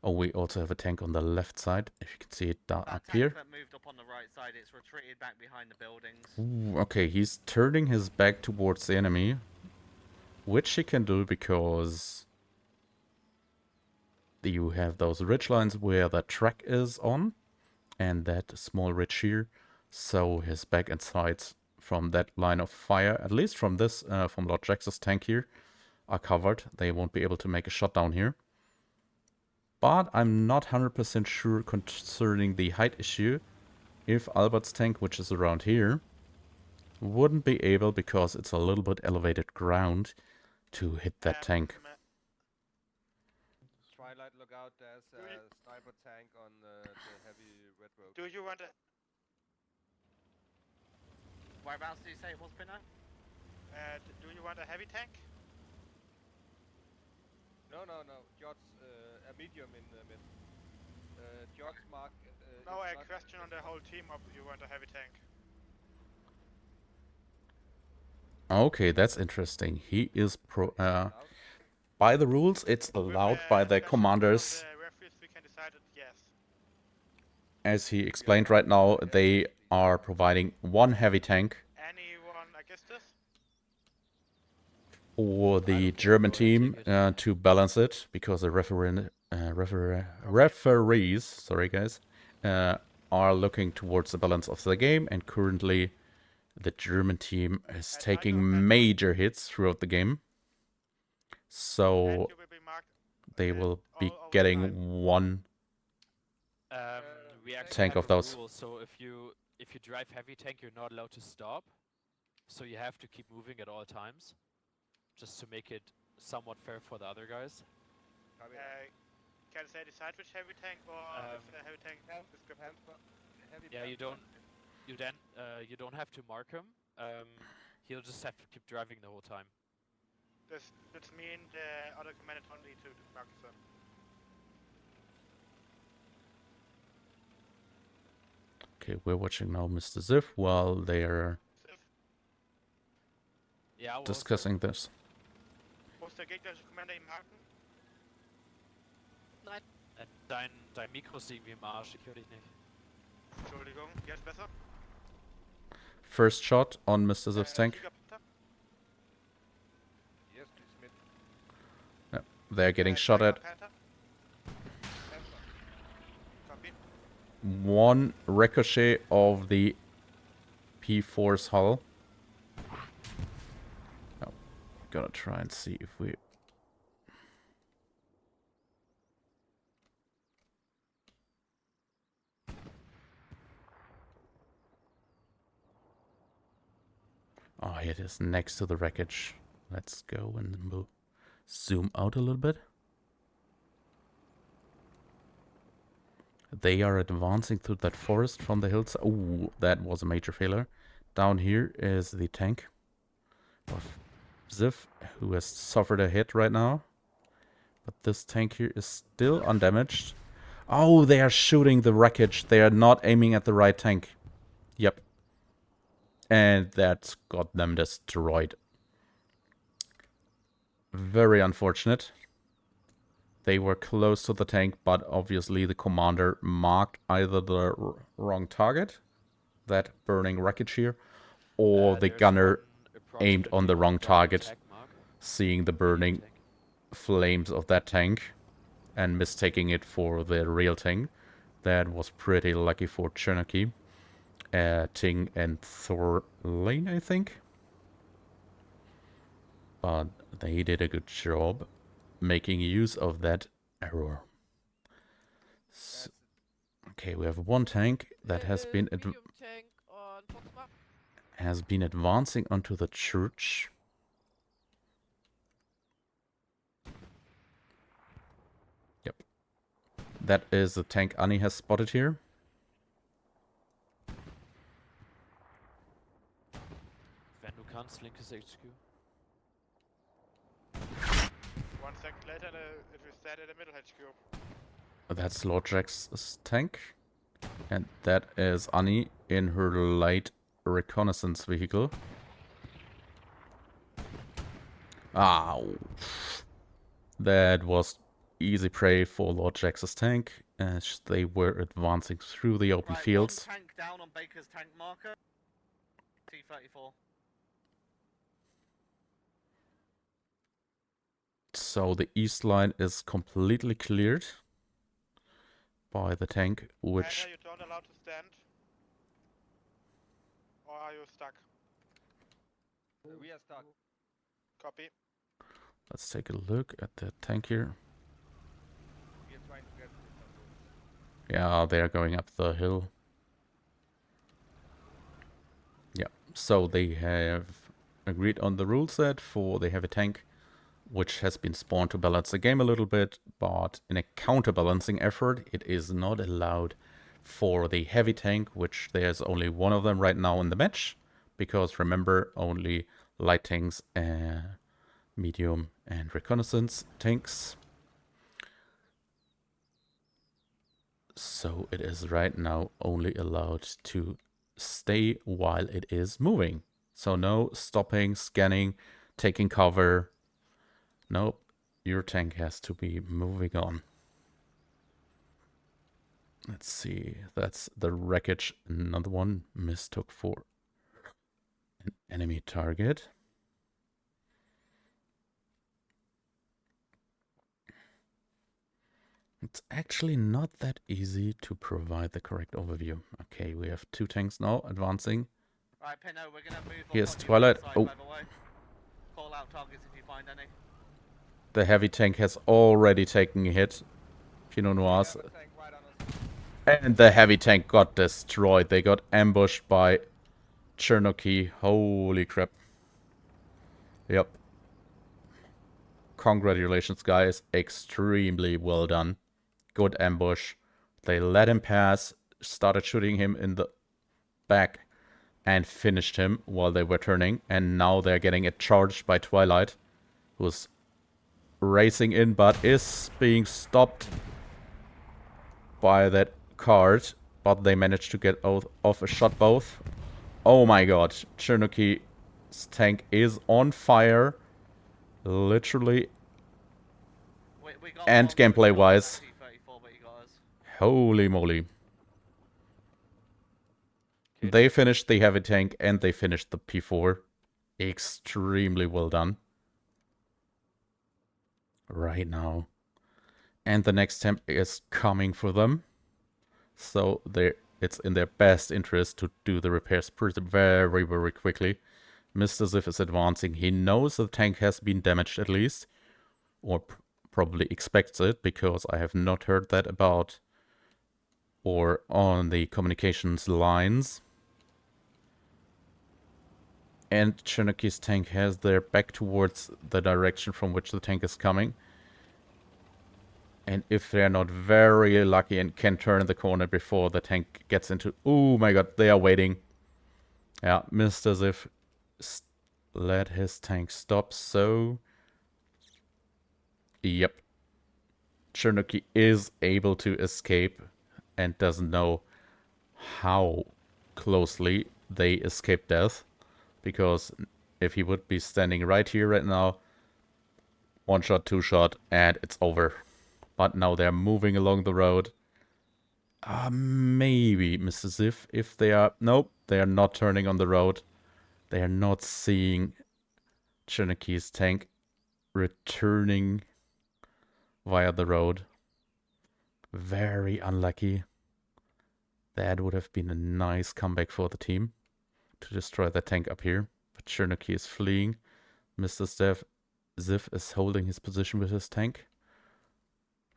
Oh, we also have a tank on the left side, if you can see it down That up tank here. that moved up on the right side, it's retreated back behind the buildings. Ooh, okay, he's turning his back towards the enemy, which he can do because you have those ridge lines where the track is on, and that small ridge here. So his back and sides from that line of fire, at least from this, from Lord Jax's tank here, are covered. They won't be able to make a shot down here. But I'm not 100% sure concerning the height issue. If Albert's tank, which is around here, wouldn't be able, because it's a little bit elevated ground, to hit that tank. Twilight, look out, there's Do a you- sniper tank on the heavy red road. Do you want a... Whereabouts did you say it was, Pinner? do you want a heavy tank? No, George, a medium in the mid. George mark. No, is a not- question on the whole team of you want a heavy tank. Okay, that's interesting. He is by the rules, it's allowed by the commanders. The referees, we can decide it, yes. As he explained right now, they are providing one heavy tank. Anyone against this? or the don't care, German go ahead, team take it. to balance it, because the referees, sorry guys, are looking towards the balance of the game, and currently the German team is And taking Tiger, major hits throughout the game. and So you will be marked they will be all over the getting line. one We actually tank have of a those. rule, so if you drive heavy tank, you're not allowed to stop. So you have to keep moving at all times, just to make it somewhat fair for the other guys. Copy. Can they decide which heavy tank or if a heavy tank Hand, is good? heavy Yeah, you panther. you don't have to mark him. He'll just have to keep driving the whole time. This mean the other commander don't need to mark them. Okay, we're watching now Mr. Ziff while they are Ja, wo ist discussing this. Muss der gegnerische Commander ihn marken? Nein. Dein Mikro ist irgendwie im Arsch, ich höre dich nicht. Entschuldigung, jetzt besser? First shot on Mr. Ziff's tank. Tiger Panther? Yes, please mid. Yeah, they're getting shot Tiger at. Panther? Panther. Copy. One ricochet of the P4's hull. Oh, gotta try and see if we... Oh, it is next to the wreckage. Let's go and move. Zoom out a little bit. They are advancing through that forest from the hills. Oh, that was a major failure. Down here is the tank of Ziff, who has suffered a hit right now. But this tank here is still undamaged. Oh, they are shooting the wreckage. They are not aiming at the right tank. Yep. And that's got them destroyed. Very unfortunate. They were close to the tank, but obviously the commander marked either the wrong target, that burning wreckage here, or the There's gunner one aimed on the approximately wrong on target, attack mark. seeing the Heavy burning tank. flames of that tank and mistaking it for the real tank. That was pretty lucky for Chernobyl. Ting and Thor Lane, I think. But they did a good job making use of that error. Okay, we have one tank that has been Medium tank on Fox Mark. advancing onto the church. Yep. That is the tank Annie has spotted here. Wenn du kannst, linkes HQ. 1 second later, it will stand in the middle HQ. That's Lord Jack's tank. And that is Annie in her light reconnaissance vehicle. Ow. That was easy prey for Lord Jax's tank as they were advancing through the open Right, fields. one tank down on Baker's tank marker. T-34. So the east line is completely cleared by the tank, which... Commander, you don't allow to stand. Or are you stuck? We are stuck. Copy. Let's take a look at the tank here. We are trying to get to some roads. Yeah, they are going up the hill. Yeah, so they have agreed on the rule set for the heavy tank, which has been spawned to balance the game a little bit, but in a counterbalancing effort, it is not allowed for the heavy tank, which there's only one of them right now in the match, because remember, only light tanks, medium and reconnaissance tanks. So it is right now only allowed to stay while it is moving. So no stopping, scanning, taking cover. Nope, your tank has to be moving on. Let's see, that's the wreckage. Another one mistook for an enemy target. It's actually not that easy to provide the correct overview. Okay, we have 2 tanks now advancing. Right, Pinno, we're gonna move up Here's on Twilight. your side, Oh. by the way. Call out targets if you find any. The heavy tank has already taken a hit. Pinot Noirs. We have a tank right on us. And the heavy tank got destroyed. They got ambushed by Cherokee. Holy crap. Yep. Congratulations, guys. Extremely well done. Good ambush. They let him pass, started shooting him in the back, and finished him while they were turning. And now they're getting it charged by Twilight, who's racing in but is being stopped by that cart. But they managed to get off a shot both. Oh my god. Cherokee's tank is on fire. Literally. We got And one, gameplay wise. T-34, but he got us. Holy moly. They finished the heavy tank and they finished the P4. Extremely well done. Right now. And the next temp is coming for them. So it's in their best interest to do the repairs very, very quickly. Mr. Ziff is advancing. He knows the tank has been damaged at least. Or probably expects it, because I have not heard that about or on the communications lines. And Cherokee's tank has their back towards the direction from which the tank is coming. And if they're not very lucky and can turn the corner before the tank gets into... Oh my god, they are waiting. Yeah, Mr. Ziff let his tank stop, so... Yep. Cherokee is able to escape and doesn't know how closely they escape death. Because if he would be standing right here right now, 1 shot, 2 shot, and it's over. But now they're moving along the road. Maybe, Mr. Ziff, if they are... Nope, they are not turning on the road. They are not seeing Cherokee's tank returning via the road. Very unlucky. That would have been a nice comeback for the team to destroy the tank up here. But Cherokee is fleeing. Mr. Ziff is holding his position with his tank.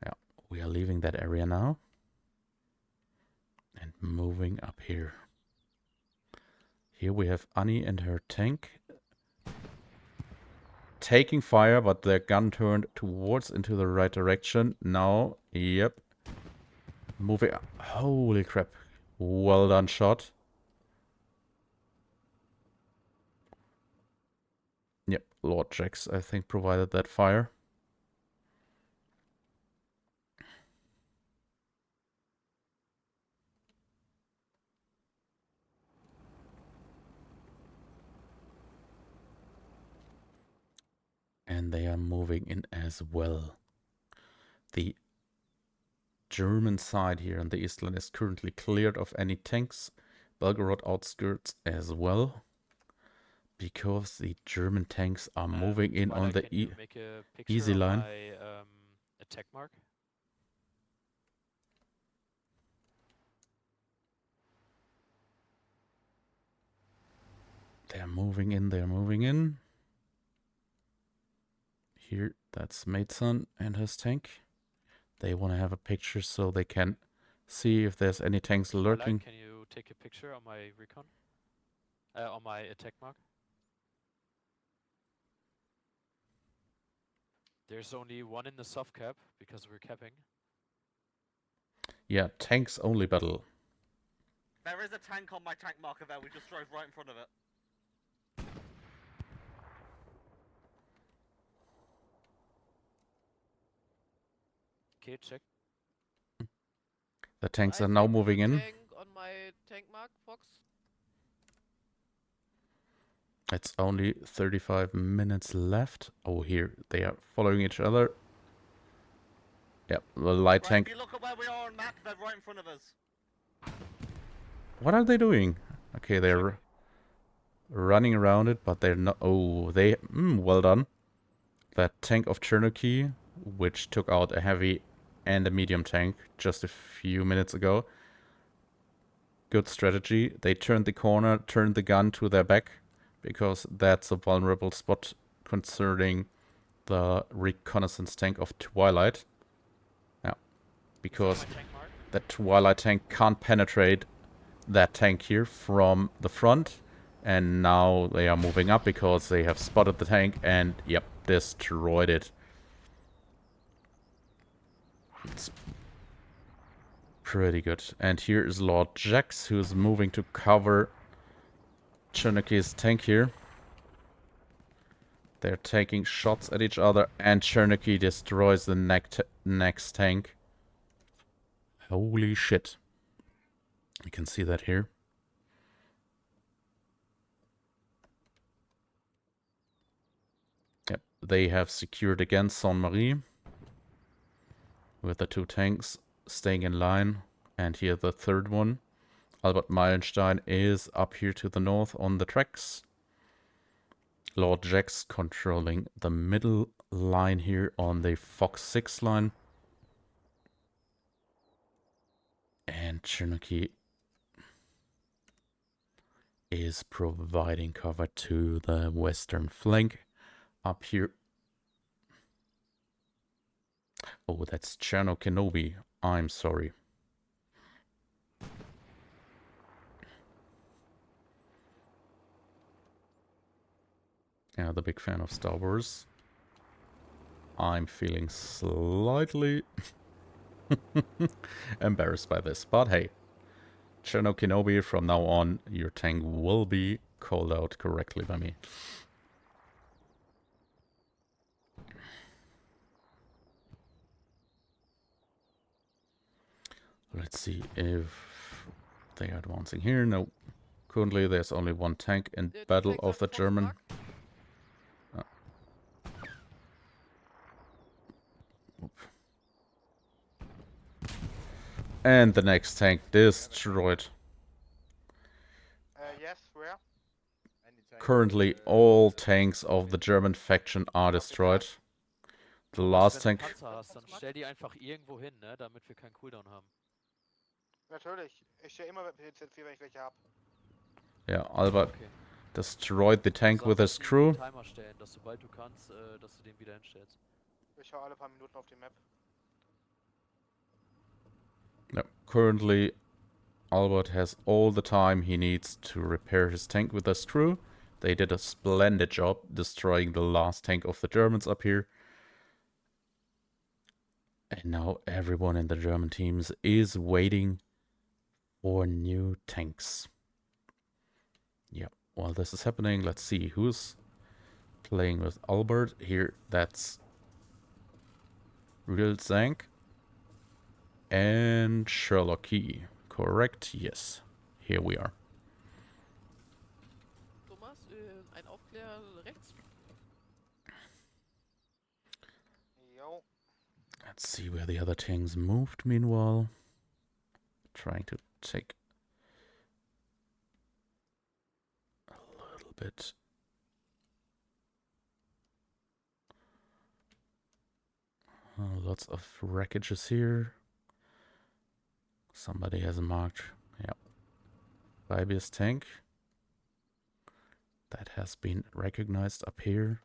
Yeah, we are leaving that area now. And moving up here. Here we have Annie and her tank taking fire, but their gun turned towards into the right direction. Now, yep. Moving up. Holy crap. Well done shot. Yep, Lord Jax, I think, provided that fire. And they are moving in as well. The German side here on the east line is currently cleared of any tanks. Belgorod outskirts as well. Because the German tanks are moving in on the easy line. My, attack mark? They're moving in, they're moving in. Here, that's Maidson and his tank. They want to have a picture so they can see if there's any tanks lurking. Can you take a picture on my recon? On my attack mark? There's only one in the soft cap, because we're capping. Yeah, tanks only battle. There is a tank on my tank marker there, we just drove right in front of it. Okay, check. The tanks I are now think moving the in. Tank on my tank mark, Fox. It's only 35 minutes left. Oh, here they are following each other. Yep, the light Right, tank. if you look at where we are on map, they're right in front of us. What are they doing? Okay, they're running around it, but they're not. Oh, they. Well done. That tank of Cherokee, which took out a heavy and a medium tank just a few minutes ago. Good strategy. They turned the corner, turned the gun to their back, because that's a vulnerable spot concerning the reconnaissance tank of Twilight. Yeah, because My tank mark? the Twilight tank can't penetrate that tank here from the front. And now they are moving up because they have spotted the tank and, yep, destroyed it. It's pretty good. And here is Lord Jax, who is moving to cover Chernoky's tank here. They're taking shots at each other, and Chernoky destroys the next tank. Holy shit. You can see that here. Yep, they have secured again Saint-Marie, with the 2 tanks staying in line. And here the third one. Albert Meilenstein is up here to the north on the tracks. Lord Jax controlling the middle line here on the Fox 6 line. And Chernoky is providing cover to the western flank. Up here. Oh, that's Cherno-Kenobi. I'm sorry. Yeah, the big fan of Star Wars. I'm feeling slightly embarrassed by this, but hey. Cherno-Kenobi, from now on, your tank will be called out correctly by me. Let's see if they are advancing here. No. Currently, there's only 1 tank in Did you Battle take of the that Fox German. mark? And the next tank destroyed. Yes, where? Any tank, Currently, all tanks of the German faction are destroyed. The last Wenn tank... du Panzer hast, dann stell die einfach irgendwo hin, ne, damit wir keinen Cooldown haben. Natürlich. Ich stehe immer mit PZ4, wenn ich welche habe. Yeah, Albert Okay. destroyed the tank Also with his einfach crew. den Timer stellen, dass sobald du kannst, dass du den wieder hinstellst. Ich schaue alle paar Minuten auf die Map. Yep. Currently, Albert has all the time he needs to repair his tank with his crew. They did a splendid job destroying the last tank of the Germans up here. And now everyone in the German teams is waiting for new tanks. Yeah, while this is happening, let's see who's playing with Albert. Here, that's Real Zank and Sherlock Key. Correct? Yes. Here we are. Thomas, ein Aufklärer rechts. Jo. Let's see where the other tanks moved meanwhile. Trying to take a little bit. Lots of wreckages here. Somebody has marked, yeah, Bibius tank. That has been recognized up here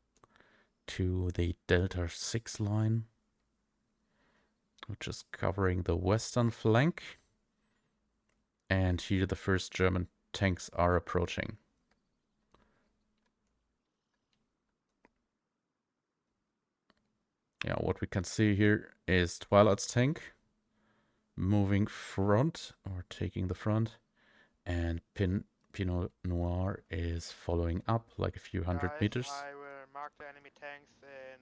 to the Delta 6 line, which is covering the western flank. And here the first German tanks are approaching. Yeah, what we can see here is Twilight's tank moving front, or taking the front, and Pinot Noir is following up like a few hundred Guys, meters. I will mark the enemy tanks in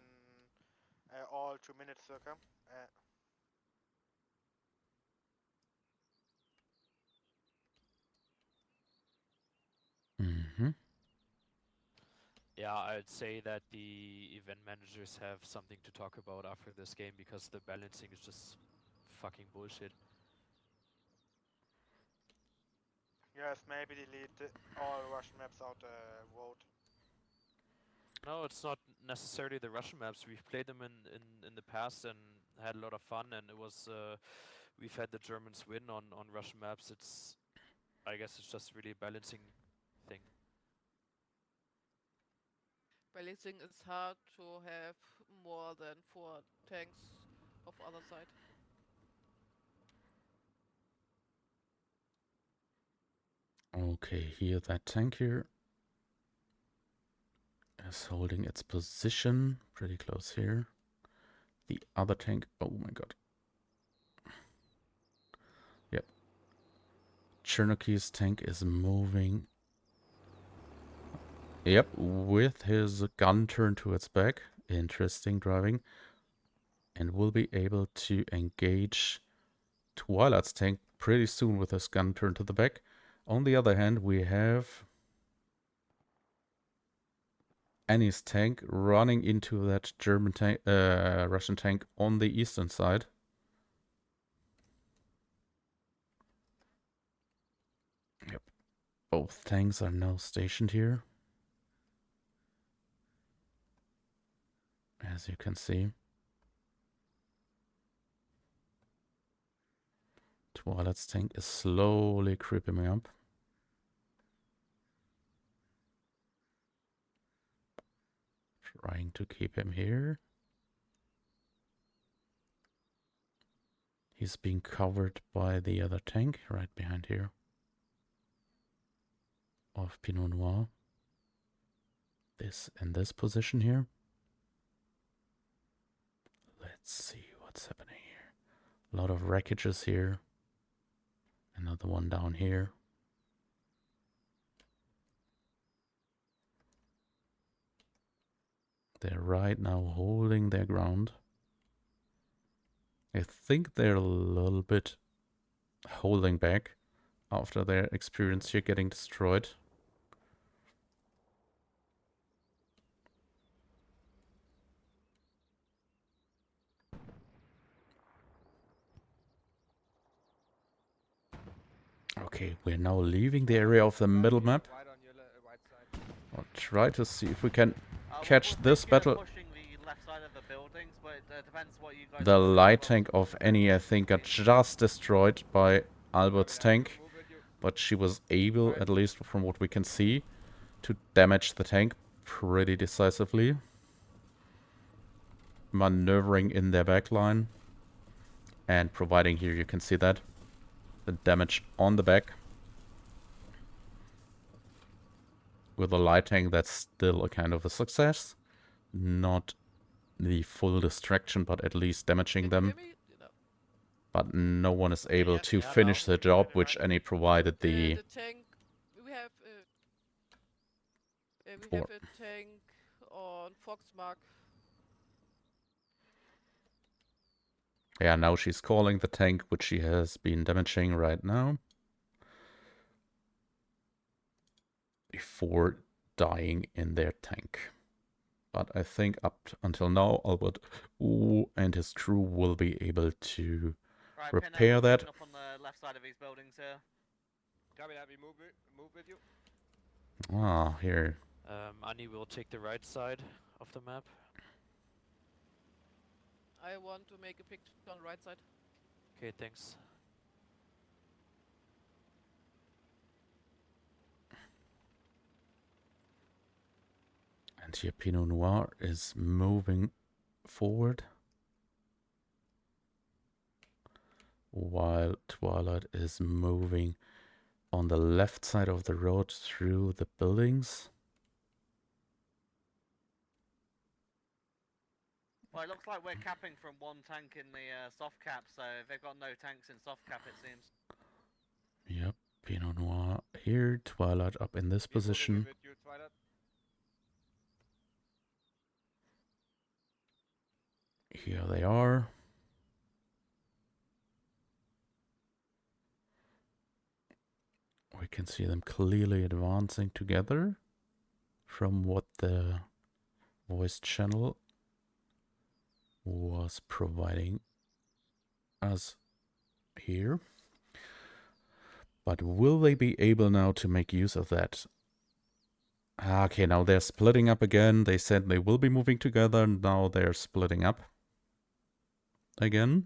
all 2 minutes circa. Mm-hmm. Yeah, I'd say that the event managers have something to talk about after this game because the balancing is just fucking bullshit. Yes, maybe delete all Russian maps out the vote. No, it's not necessarily the Russian maps. We've played them in the past, and had a lot of fun, and it was we've had the Germans win on Russian maps. I guess it's just really a balancing thing. Balancing is hard to have more than 4 tanks of other side. Okay, here that tank here is holding its position pretty close here. The other tank, oh my god. Yep. Chernoby's tank is moving. Yep, with his gun turned to its back. Interesting driving. And will be able to engage Twilight's tank pretty soon with his gun turned to the back. On the other hand, we have Annie's tank running into that German tank, Russian tank on the eastern side. Yep, both tanks are now stationed here, as you can see. Twilight's tank is slowly creeping up. Trying to keep him here. He's being covered by the other tank right behind here of Pinot Noir. This in this position here. Let's see what's happening here. A lot of wreckages here. Another one down here. They're right now holding their ground. I think they're a little bit holding back after their experience here getting destroyed. Okay, we're now leaving the area of the middle map. Right on your right side. I'll try to see if we can We'll catch this take, battle. pushing the left side of the buildings, but it depends what you guys The want to do. light tank of Annie, I think, got just destroyed by Albert's tank. Move with you. But she was able, at least from what we can see, to damage the tank pretty decisively. Maneuvering in their backline. And providing here, you can see that. The damage on the back. With a light tank, that's still a kind of a success. Not the full distraction, but at least damaging Can you them. hear me? No. But no one is able yes, to yeah, finish now. the job, which Annie provided the... The tank we have For- a tank on Foxmark. Yeah, now she's calling the tank, which she has been damaging right now. Before dying in their tank. But I think up until now, Albert and his crew will be able to Right, repair Pinot, that. Up on the left side of these buildings here. Copy that. We move with you. Ah, here. Annie will take the right side of the map. I want to make a picture on right side. Okay, thanks. And here Pinot Noir is moving forward. While Twilight is moving on the left side of the road through the buildings. Well, it looks like we're capping from one tank in the soft cap, so they've got no tanks in soft cap, it seems. Yep, Pinot Noir here, Twilight up in this Keep moving position. with you, Twilight. Here they are. We can see them clearly advancing together from what the voice channel was providing us here. But will they be able now to make use of that? Okay, now they're splitting up again. They said they will be moving together, and now they're splitting up. again.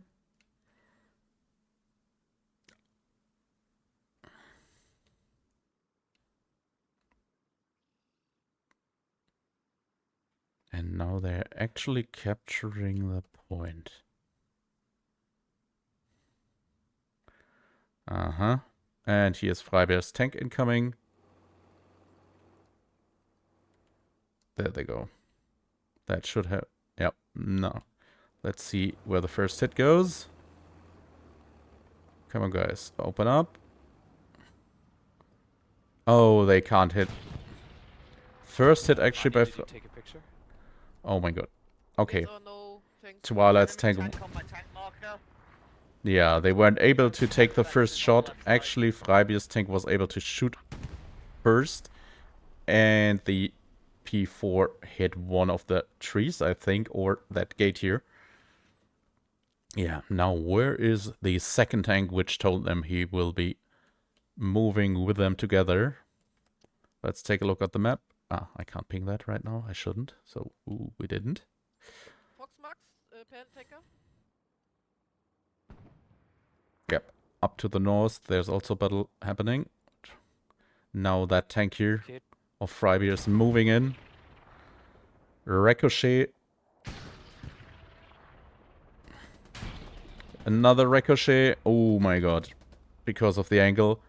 And now they're actually capturing the point. Uh-huh. And here's Freibeer's tank incoming. There they go. That should have... Yep, no. Let's see where the first hit goes. Come on, guys. Open up. Oh, they can't hit. First hit actually by... Did you take a picture? Oh my god. Okay. Yes or no tanks? Twilight's Enemy tank... tank on my tank marker. Yeah, they weren't able to take the first shot. Actually, Freibeer's tank was able to shoot first. And the P4 hit one of the trees, I think, or that gate here. Yeah, now where is the second tank which told them he will be moving with them together? Let's take a look at the map. Ah, I can't ping that right now. I shouldn't. So, ooh, we didn't. Fox Max, pan tanker. Yep. Up to the north, there's also battle happening. Now that tank here Okay. of Freibier is moving in. Ricochet. Another ricochet. Oh my god. Because of the angle.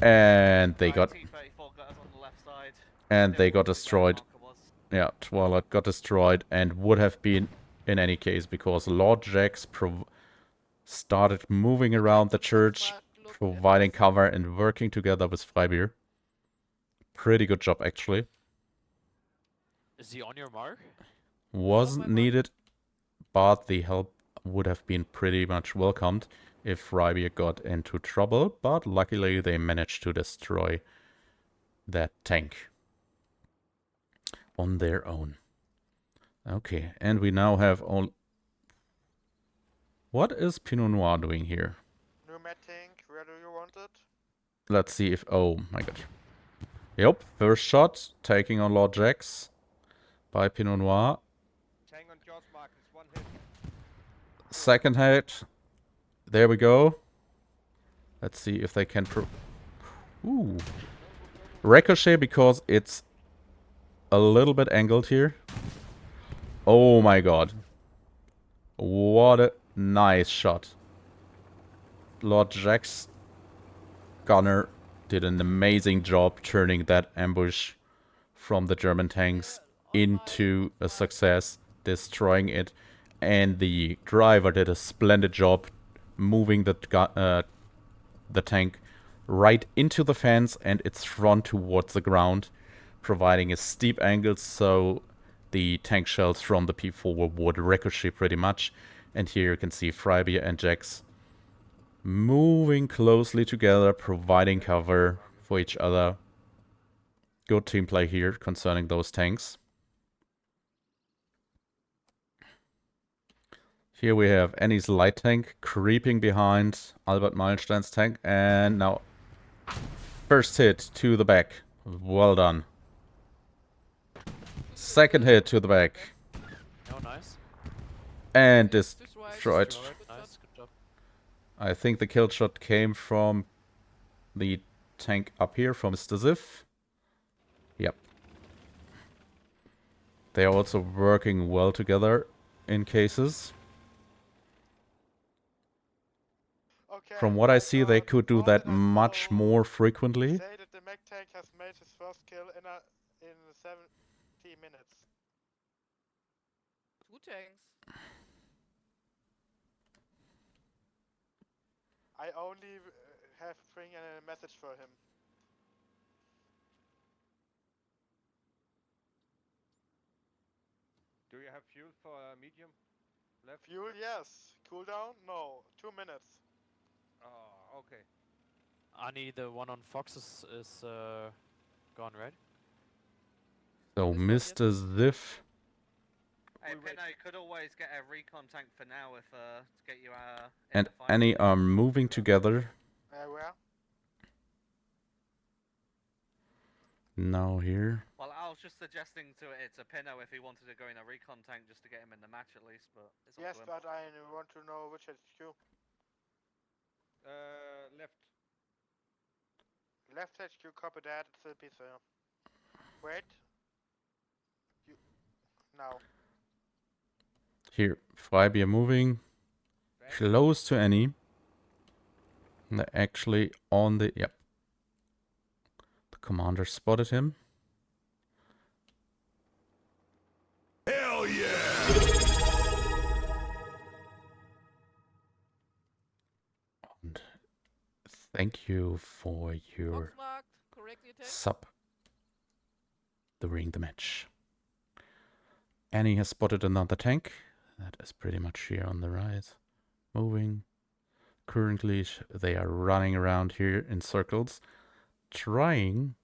And they got... T-34 got us on the left side. And they Still got where the destroyed. marker was. Yeah, Twilight got destroyed and would have been in any case because Lord Jax started moving around the church, providing cover and working together with Freibier. Pretty good job, actually. Is he on your mark? Wasn't needed, but the help would have been pretty much welcomed if Freibier got into trouble, but luckily they managed to destroy that tank on their own. Okay, and we now have all... What is Pinot Noir doing here? New med tank, where do you want it? Let's see if... Oh my god. Yep, first shot, taking on Lord Jax by Pinot Noir. Tank on George mark is 1 hit. Second hit. There we go. Let's see if they can... Ooh. Ricochet because it's a little bit angled here. Oh my god. What a nice shot. Lord Jax gunner did an amazing job turning that ambush from the German tanks into a success, destroying it. And the driver did a splendid job moving the tank right into the fence and its front towards the ground, providing a steep angle so the tank shells from the P4 would ricochet pretty much. And here you can see Freibier and Jax moving closely together, providing cover for each other. Good team play here concerning those tanks. Here we have Annie's light tank creeping behind Albert Meilenstein's tank. And now, first hit to the back. Well done. Second hit to the back. Oh, nice. And Destroyed. destroyed. Destroyed. Nice, good job. I think the kill shot came from the tank up here from Mr. Ziff. Yep. They are also working well together in cases. Okay. From what I see, they could do that Northern and much Southern more frequently. Say that the mech tank has made his first kill in 70 minutes. 2 tanks. I only have bring a message for him. Do you have fuel for medium left? Fuel, yes. Cooldown, no. 2 minutes. Oh, okay. Ani, the one on Fox is gone, right? So, This one, yes. Mr. Ziff. Hey, We wait. Pino, could always get a recon tank for now if to get you in And the fight. Annie are moving together. Where? Now here. Well, I was just suggesting to Pinno if he wanted to go in a recon tank just to get him in the match at least, but it's up Yes, to him. but I want to know which HQ. Left. Left HQ, copy that. Still be there. Wait. You now. Here, Freibier moving close to Annie. They're actually on the... Yep. The commander spotted him. Hell yeah! And thank you for your Box marked. Correctly attacked. sub during the match. Annie has spotted another tank. That is pretty much here on the right. Moving. Currently, they are running around here in circles, trying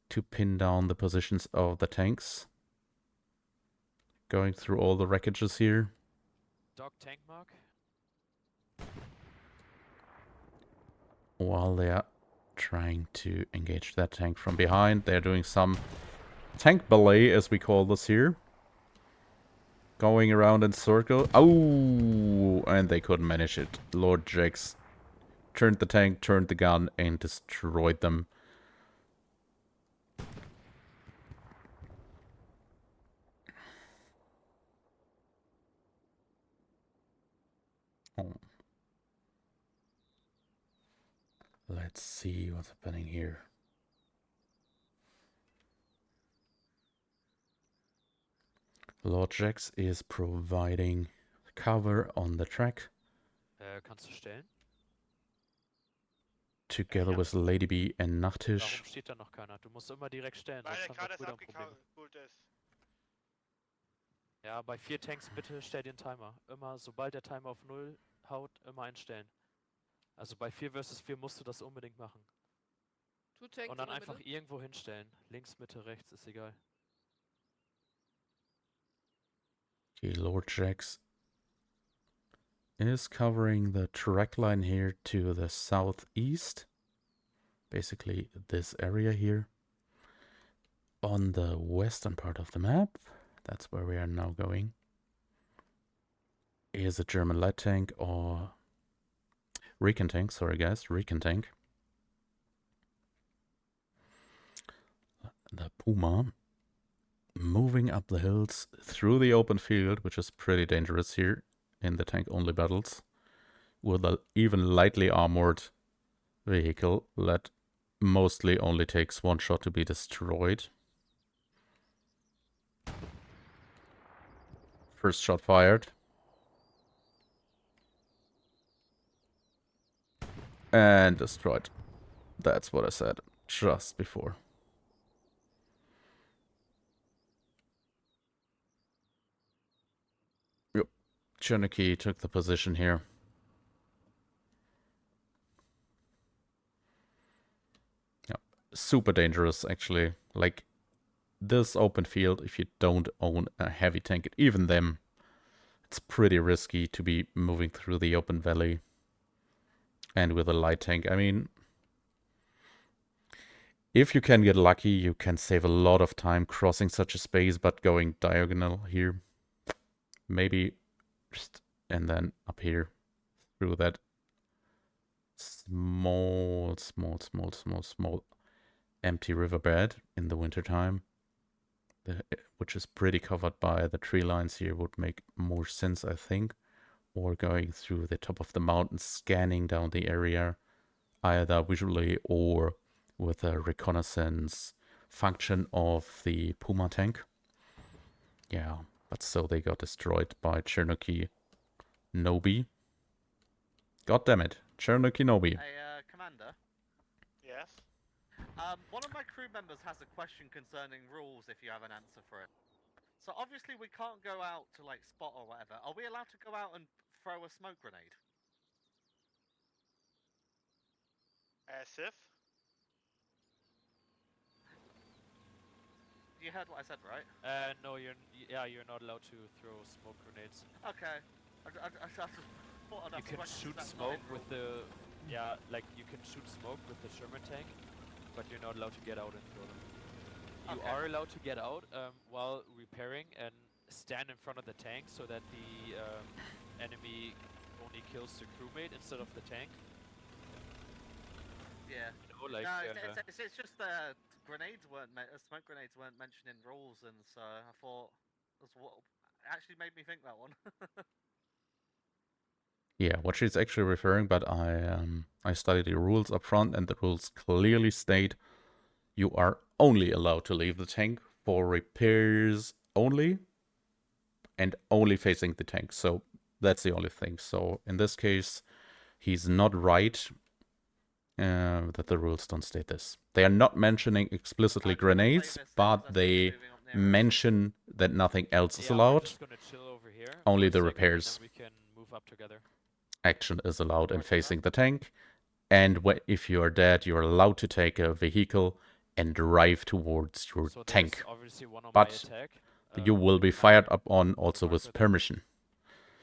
to pin down the positions of the tanks. Going through all the wreckages here. Dog tank mark. While they are trying to engage that tank from behind, they're doing some tank ballet, as we call this here. Going around in circle. Oh, and they couldn't manage it. Lord Jax turned the tank, turned the gun, and destroyed them. Oh. Let's see what's happening here. Lord Jax is providing cover on the track. Kannst du stellen? Together Ja. with Lady B and Nachtisch. Warum steht da noch keiner? Du musst immer direkt stellen, Weil sonst der haben wir gerade Cooldown-Probleme. abgekühlt ist. Ja, bei 4 Tanks bitte stell den Timer. Immer, sobald der Timer auf 0 haut, immer einstellen. Also bei 4 vs 4 musst du das unbedingt machen. 2 tanks Und dann in the einfach middle. irgendwo hinstellen. Links, Mitte, rechts, ist egal. Okay, Lord Jax is covering the track line here to the southeast. Basically this area here. On the western part of the map, that's where we are now going, is a German light tank or recon tank, sorry guys, recon tank. The Puma moving up the hills through the open field, which is pretty dangerous here in the tank-only battles, with an even lightly armored vehicle that mostly only takes one shot to be destroyed. First shot fired. And destroyed. That's what I said just before. Yep. Cherokee took the position here. Yep. Super dangerous, actually. Like, this open field, if you don't own a heavy tank, even them, it's pretty risky to be moving through the open valley. And with a light tank, I mean, if you can get lucky, you can save a lot of time crossing such a space, but going diagonal here, maybe, and then up here through that small empty riverbed in the wintertime, which is pretty covered by the tree lines here, would make more sense, I think. Or going through the top of the mountain, scanning down the area, either visually or with a reconnaissance function of the Puma tank. Yeah, but so they got destroyed by Cherokee Nobi. God damn it, Cherokee Nobi. Hey, Commander. Yes. One of my crew members has a question concerning rules, if you have an answer for it. So obviously we can't go out to, like, spot or whatever. Are we allowed to go out and throw a smoke grenade? As if. You heard what I said, right? No, you're not allowed to throw smoke grenades. Okay. I just thought I'd You ask can questions, shoot that's not smoke in with rules. the, like you can shoot smoke with the Sherman tank, but you're not allowed to get out and throw them. You Okay. are allowed to get out while repairing and stand in front of the tank so that the enemy only kills the crewmate instead of the tank. Yeah. You know, like No, it's just grenades weren't smoke grenades weren't mentioned in rules, and so I thought that's what actually made me think that one. Yeah, what she's actually referring, but I studied the rules up front, and the rules clearly state you are only allowed to leave the tank for repairs only, and only facing the tank. So that's the only thing. So in this case, he's not right that the rules don't state this. They are not mentioning explicitly I'm gonna play grenades, this then, 'cause but I see they you moving up nearer. mention that nothing else is yeah, we're allowed. just gonna chill over here. Only for a the second, and repairs. then we can move up together. Action is allowed in Roger that. facing the tank. And if you are dead, you're allowed to take a vehicle and drive towards your So tank. there's obviously one on But my attack. You will be now fired up on also back with with- permission.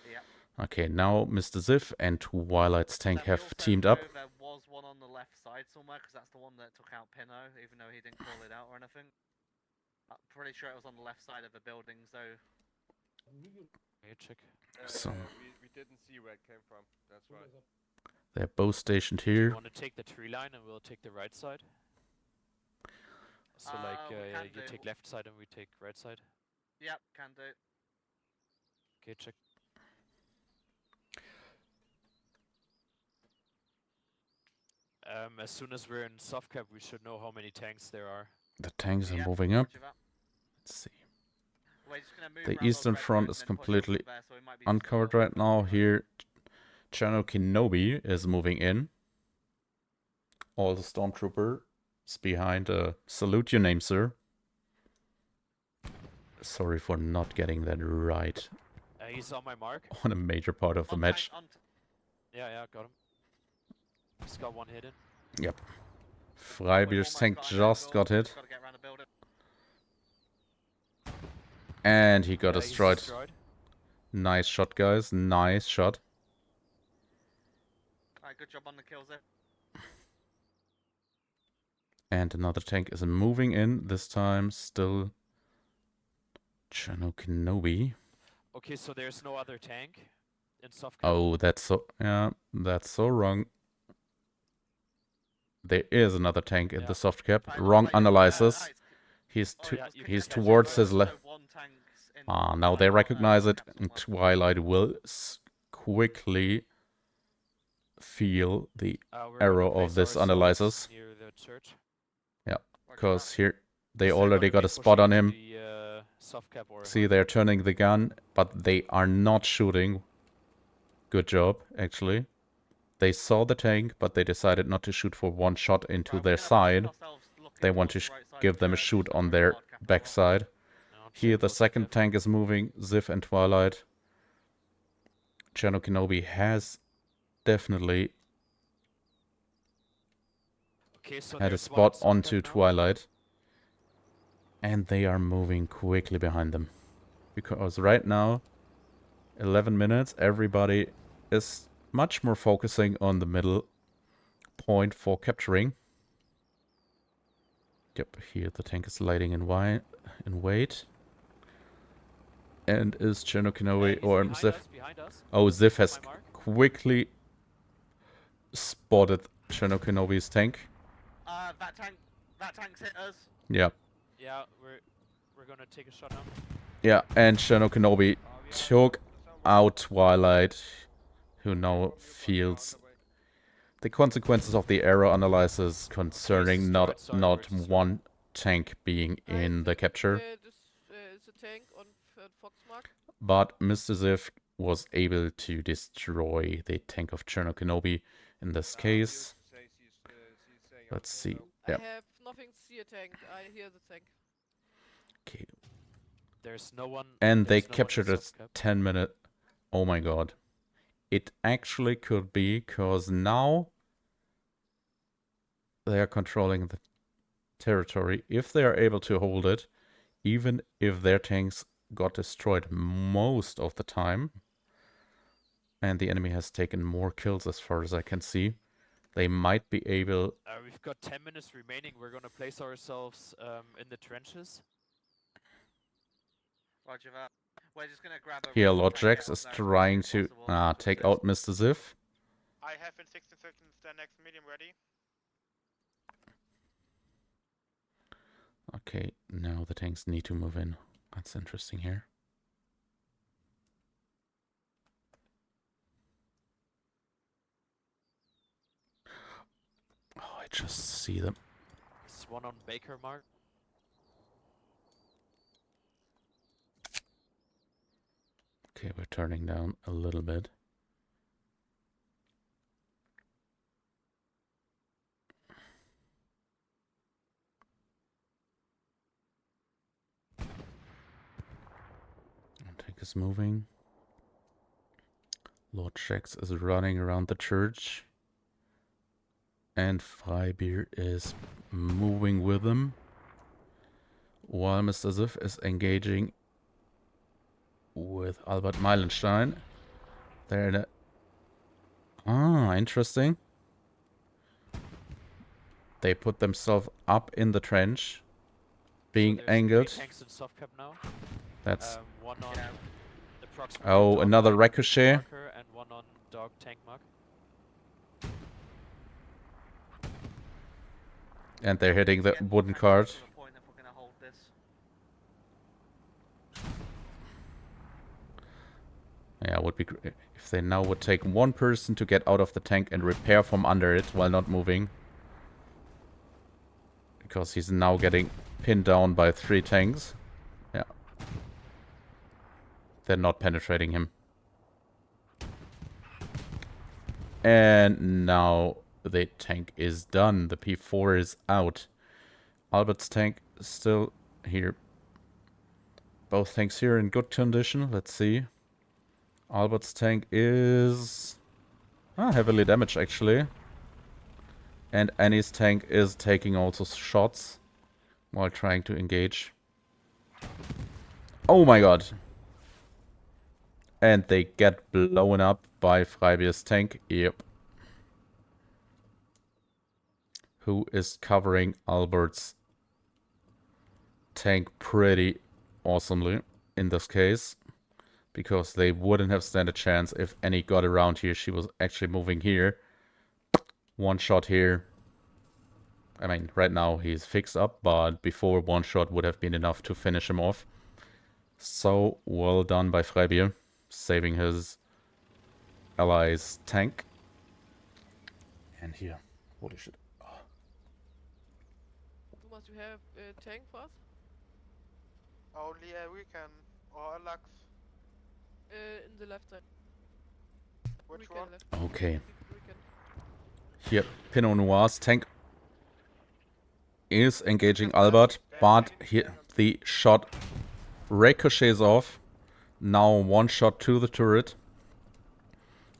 Yep. Okay, now Mr. Ziv and Twilight's tank Then we have also teamed know up. There was one on the left side somewhere, because that's the one that took out Pinot, even though he didn't call it out or anything. I'm pretty sure it was on the left side of the building, so Okay, check. So- We didn't see where it came from. That's right. They're both stationed Do you here. want to take the tree line and we'll take the right side? So like we can you do. take left side and we take right side. yep, can do. Okay, check. As soon as we're in soft cap, we should know how many tanks there are. The tanks are Yep, moving up. roger that. Let's see. We're just gonna move The around those eastern red front roads is and then push up completely from there, so we might be just uncovered a right little now. bit Here, Chano Kenobi is moving in. All the stormtrooper is behind. Salute your name, sir. Sorry for not getting that right He's on my mark. on a major part of the On match. tank, Yeah, got him. He's got one hit in. Yep. we've Freibier's almost tank got an just angle, got hit. just gotta get around the building. And he got Yeah, he's destroyed. Nice shot, guys. Nice shot. Alright, good job on the kills there. And another tank is moving in. This time still Chano Kenobi. Okay, so there's no other tank in soft cap. Oh, that's so... Yeah, that's so wrong. There is another tank in Yeah. the soft cap. Right, Wrong looks like- analysis. alright, He's oh, to, it was he's Kitchen towards Kitchen, his so left. one tank's in Ah, the now they side recognize it, cap and somewhere. Twilight will quickly feel the We're error gonna of place this our analysis. swords near the church. Roger Because that. here they So they're already gonna got be a spot on pushing him. to the, soft cap or See, they're turning the gun, but they are not shooting. Good job, actually. They saw the tank, but they decided not to shoot for one shot into Right, we're their gonna side. position ourselves looking They want towards to the right side give of them a the shoot so on we're in their hard cap as well. backside. Here, the second tank is moving. Ziv and Twilight. Chano Kenobi has definitely Okay, so had a there's one in spot soft cap onto now. Twilight. And they are moving quickly behind them. Because right now, 11 minutes, everybody is much more focusing on the middle point for capturing. Yep, here the tank is lighting in wait. And is Chano Kenobi He's or behind Ziv? us, behind us. Oh, Ziv has My mark. quickly spotted Chano Kenobi's tank. That tank's hit us. Yeah. Yeah, we're gonna take a shot now. Yeah, and Chano Kenobi We are took somewhere. out Twilight, who now feels the consequences of the error analysis concerning not destroyed, sorry, we're destroyed. one tank being I in the think, capture. This is a tank on Foxmark. But Mr. Ziv was able to destroy the tank of Cherno Kenobi in this case. Let's see. I Yeah. have nothing to see a tank. I hear the tank. Okay. There's no one. And they there's no one in captured a soft cap. 10-minute. Oh my god. It actually could be, because now they are controlling the territory. If they are able to hold it, even if their tanks got destroyed most of the time, and the enemy has taken more kills as far as I can see, They might be able... We've got 10 minutes remaining. We're gonna place ourselves in the trenches. Roger that. We're just gonna grab a Here, recon Lord tank, get Jax up is there as trying quickly to as possible take assist. out Mr. Ziff. I have in 16 seconds the next medium ready. Okay, now the tanks need to move in. That's interesting here. Oh, I just see them. There's one on Baker Mark. Okay, we're turning down a little bit. Tank is moving. Lord Jax is running around the church. And Freibier is moving with them. While Mr. Ziff is engaging with Albert Meilenstein. They're in a... Ah, interesting. They put themselves up in the trench, being There's angled. 3 tanks in soft cap now. That's... One on approximately Oh, dog another mark ricochet. marker and one on dog tank mark. And they're hitting the Get wooden tanks cart. to the point if we're gonna hold this. Yeah, would be great if they now would take one person to get out of the tank and repair from under it while not moving. Because he's now getting pinned down by 3 tanks. Yeah. They're not penetrating him. And now the tank is done. The P4 is out. Albert's tank is still here. Both tanks here in good condition. Let's see. Albert's tank is heavily damaged actually. And Annie's tank is taking also shots while trying to engage. Oh my god. And they get blown up by Freibier's tank. Yep. Who is covering Albert's tank pretty awesomely in this case. Because they wouldn't have stand a chance if Annie got around here. She was actually moving here. One shot here. I mean, right now he's fixed up, but before one shot would have been enough to finish him off. So, well done by Freibier, saving his ally's tank. And here, holy shit. Thomas, you have a tank for us? Only a weekend or a Lux. In the left side. Which Weekend one? left. Okay, Weekend. here, Pinot Noir's tank is engaging Albert, but here the shot ricochets off. Now one shot to the turret.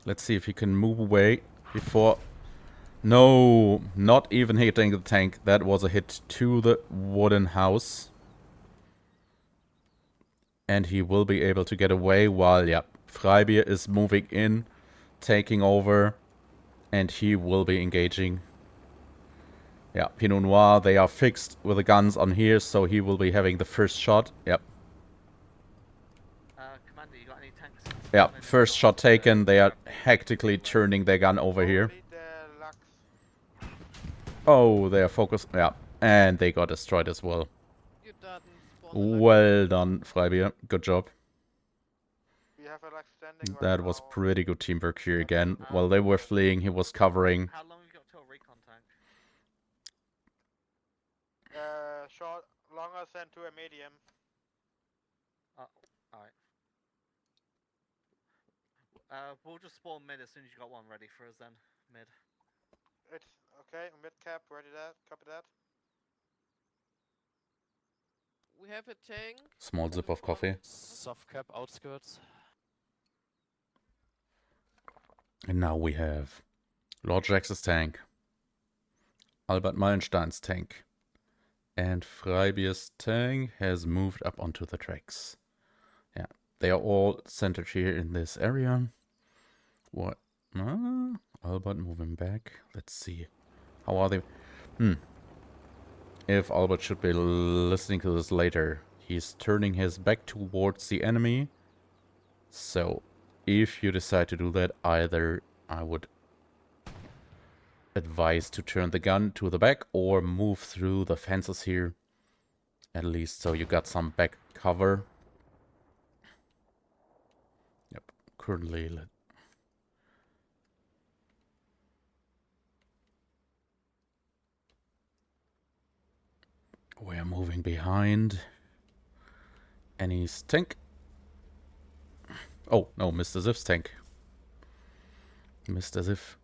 Let's see if he can move away before... No, not even hitting the tank. That was a hit to the wooden house. And he will be able to get away while, yeah, Freibier is moving in, taking over, and he will be engaging. Yeah, Pinot Noir, they are fixed with the guns on here, so he will be having the first shot. Yep. Commander, you got any tanks? Yeah, Running in first the shot north, taken. They are Granaten, hectically turning their gun over here. Only the Lux. Oh, they are focused. Yeah, and they got destroyed as well. You done spawn the Lux. Well done, Freibier. Good job. We have a Lux standing right That was now. pretty good teamwork here again. While they were fleeing, he was covering. How long have you got till recon tank? Short, longer than to a medium. Alright. We'll just spawn mid as soon as you got one ready for us then. Mid. It's okay. Mid cap, ready that. Copy that. We have a tank. Small sip of coffee. Soft cap outskirts. And now we have Lord Jax's tank, Albert Meilenstein's tank, and Freibier's tank has moved up onto the tracks. Yeah, they are all centered here in this area. What? Albert moving back. Let's see. How are they? If Albert should be listening to this later, he's turning his back towards the enemy. So, if you decide to do that, either I would advise to turn the gun to the back or move through the fences here. At least so you got some back cover. Yep, currently we're moving behind Annie's tank. Oh, no, Mr. Zif's tank. Mr. Zif.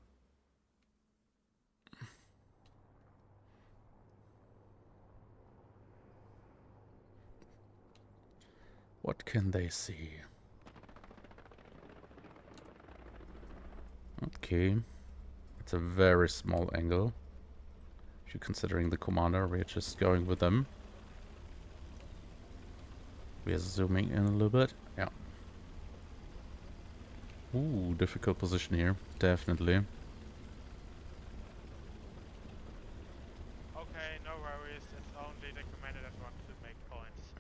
What can they see? Okay. It's a very small angle. If you're considering the commander, we're just going with them. We're zooming in a little bit. Yeah. Ooh, difficult position here. Definitely. Okay, no worries. It's only the commander that wants to make points.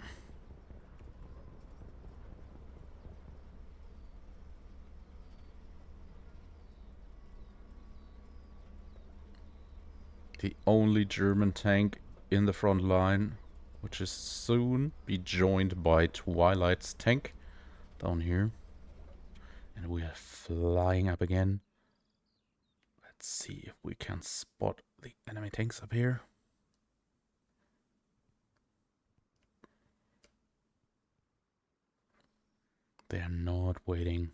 The only German tank in the front line, which is soon be joined by Twilight's tank down here. And we are flying up again. Let's see if we can spot the enemy tanks up here. They are not waiting.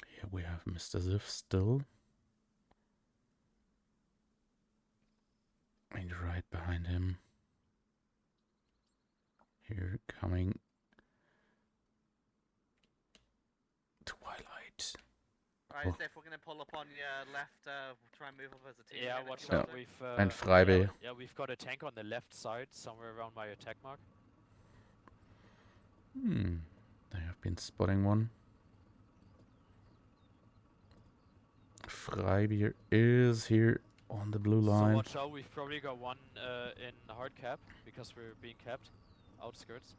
Here we have Mr. Ziff still. And right behind him. Here coming. Twilight. Right, Oh. so if we're gonna pull up on your left, we'll try and move up as a team. Yeah, again if watch you out. want to. We've And Freibe. yeah, we've got a tank on the left side, somewhere around my attack mark. They have been spotting one. Freibier is here on the blue So line. watch out. We've probably got one in hard cap because we're being capped. Outskirts.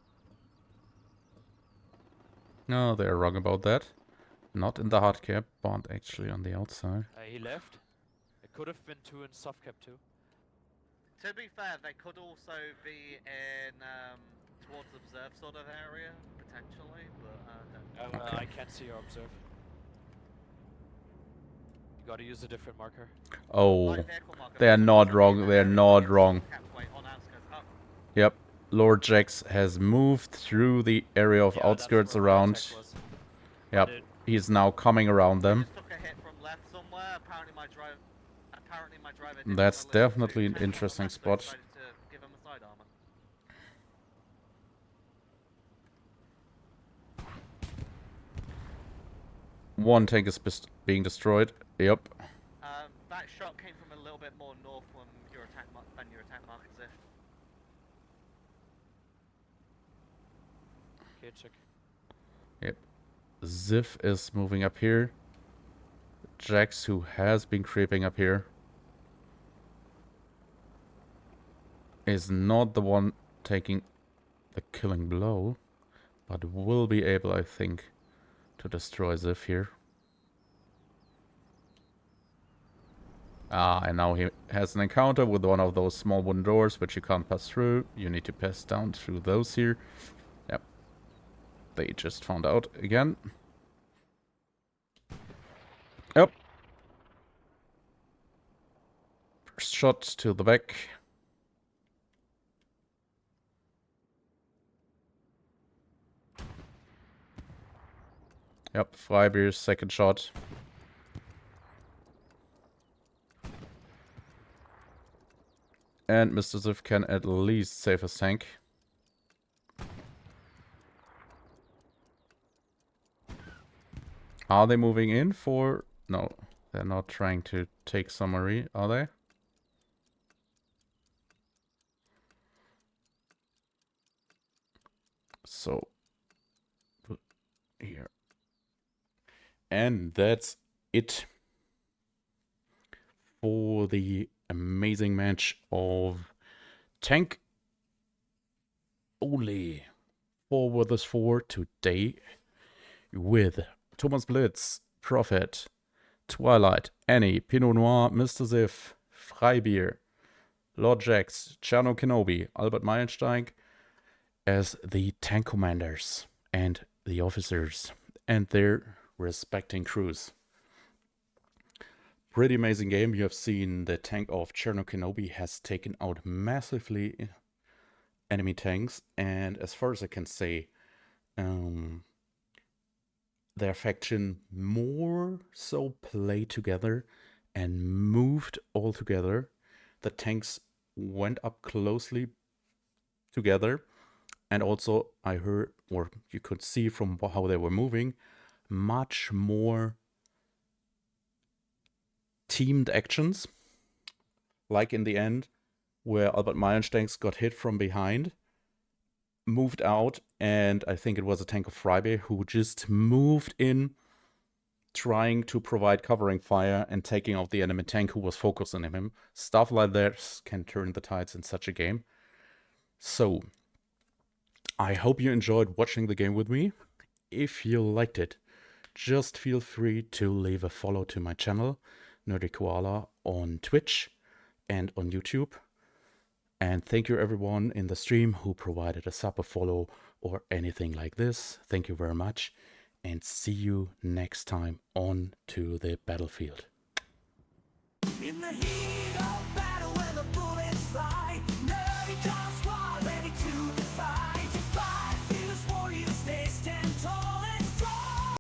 No, they're wrong about that. Not in the hard cap, but actually on the outside. He left. It could have been two in soft cap too. To be fair, they could also be in towards observe sort of area potentially, but Okay. I can't see or observe. You gotta use a different marker. Oh, light vehicle marker, they are but not also wrong. in They are that not area, wrong. kept way on outskirts. Oh, Yep. Lord Jax has moved through the area of Yeah, that's outskirts where my around. attack was. Yep. But it- He's now coming around them. just took a hit from left somewhere. Apparently my driver didn't That's wanna listen to definitely an tank on the interesting left, so spot. decided to give him a side armor. One tank is being destroyed. Yep. That shot came from a little bit more north from your attack than your attack marker position. Okay, check. Yep. Ziff is moving up here. Jax, who has been creeping up here, is not the one taking the killing blow, but will be able, I think, to destroy Ziff here. Ah, and now he has an encounter with one of those small wooden doors, which you can't pass through. You need to pass down through those here. Yep. They just found out again. Yep. First shot to the back. Yep, Freibeer's second shot. And Mr. Ziff can at least save his tank. Are they moving in for... No, they're not trying to take summary, are they? So, put here. And that's it for the amazing match of Tank Only 4 vs 4 today with Thomas Blitz, Prophet, Twilight, Annie, Pinot Noir, Mr. Ziff, Freibier, Lord Jax, Cherno Kenobi, Albert Meilenstein as the tank commanders and the officers and their respecting crews. Pretty amazing game. You have seen the tank of Cherno Kenobi has taken out massively enemy tanks, and as far as I can say, their faction more so played together and moved all together. The tanks went up closely together, and also I heard, or you could see from how they were moving, much more teamed actions, like in the end where Albert Meilenstein got hit from behind, moved out, and I think it was a tank of Freibier who just moved in, trying to provide covering fire and taking out the enemy tank who was focused on him. Stuff like that can turn the tides in such a game. So, I hope you enjoyed watching the game with me. If you liked it, just feel free to leave a follow to my channel, Nerdy Koala, on Twitch and on YouTube. And thank you everyone in the stream who provided a sub, a follow, or anything like this. Thank you very much, and see you next time on to the battlefield. In the heat of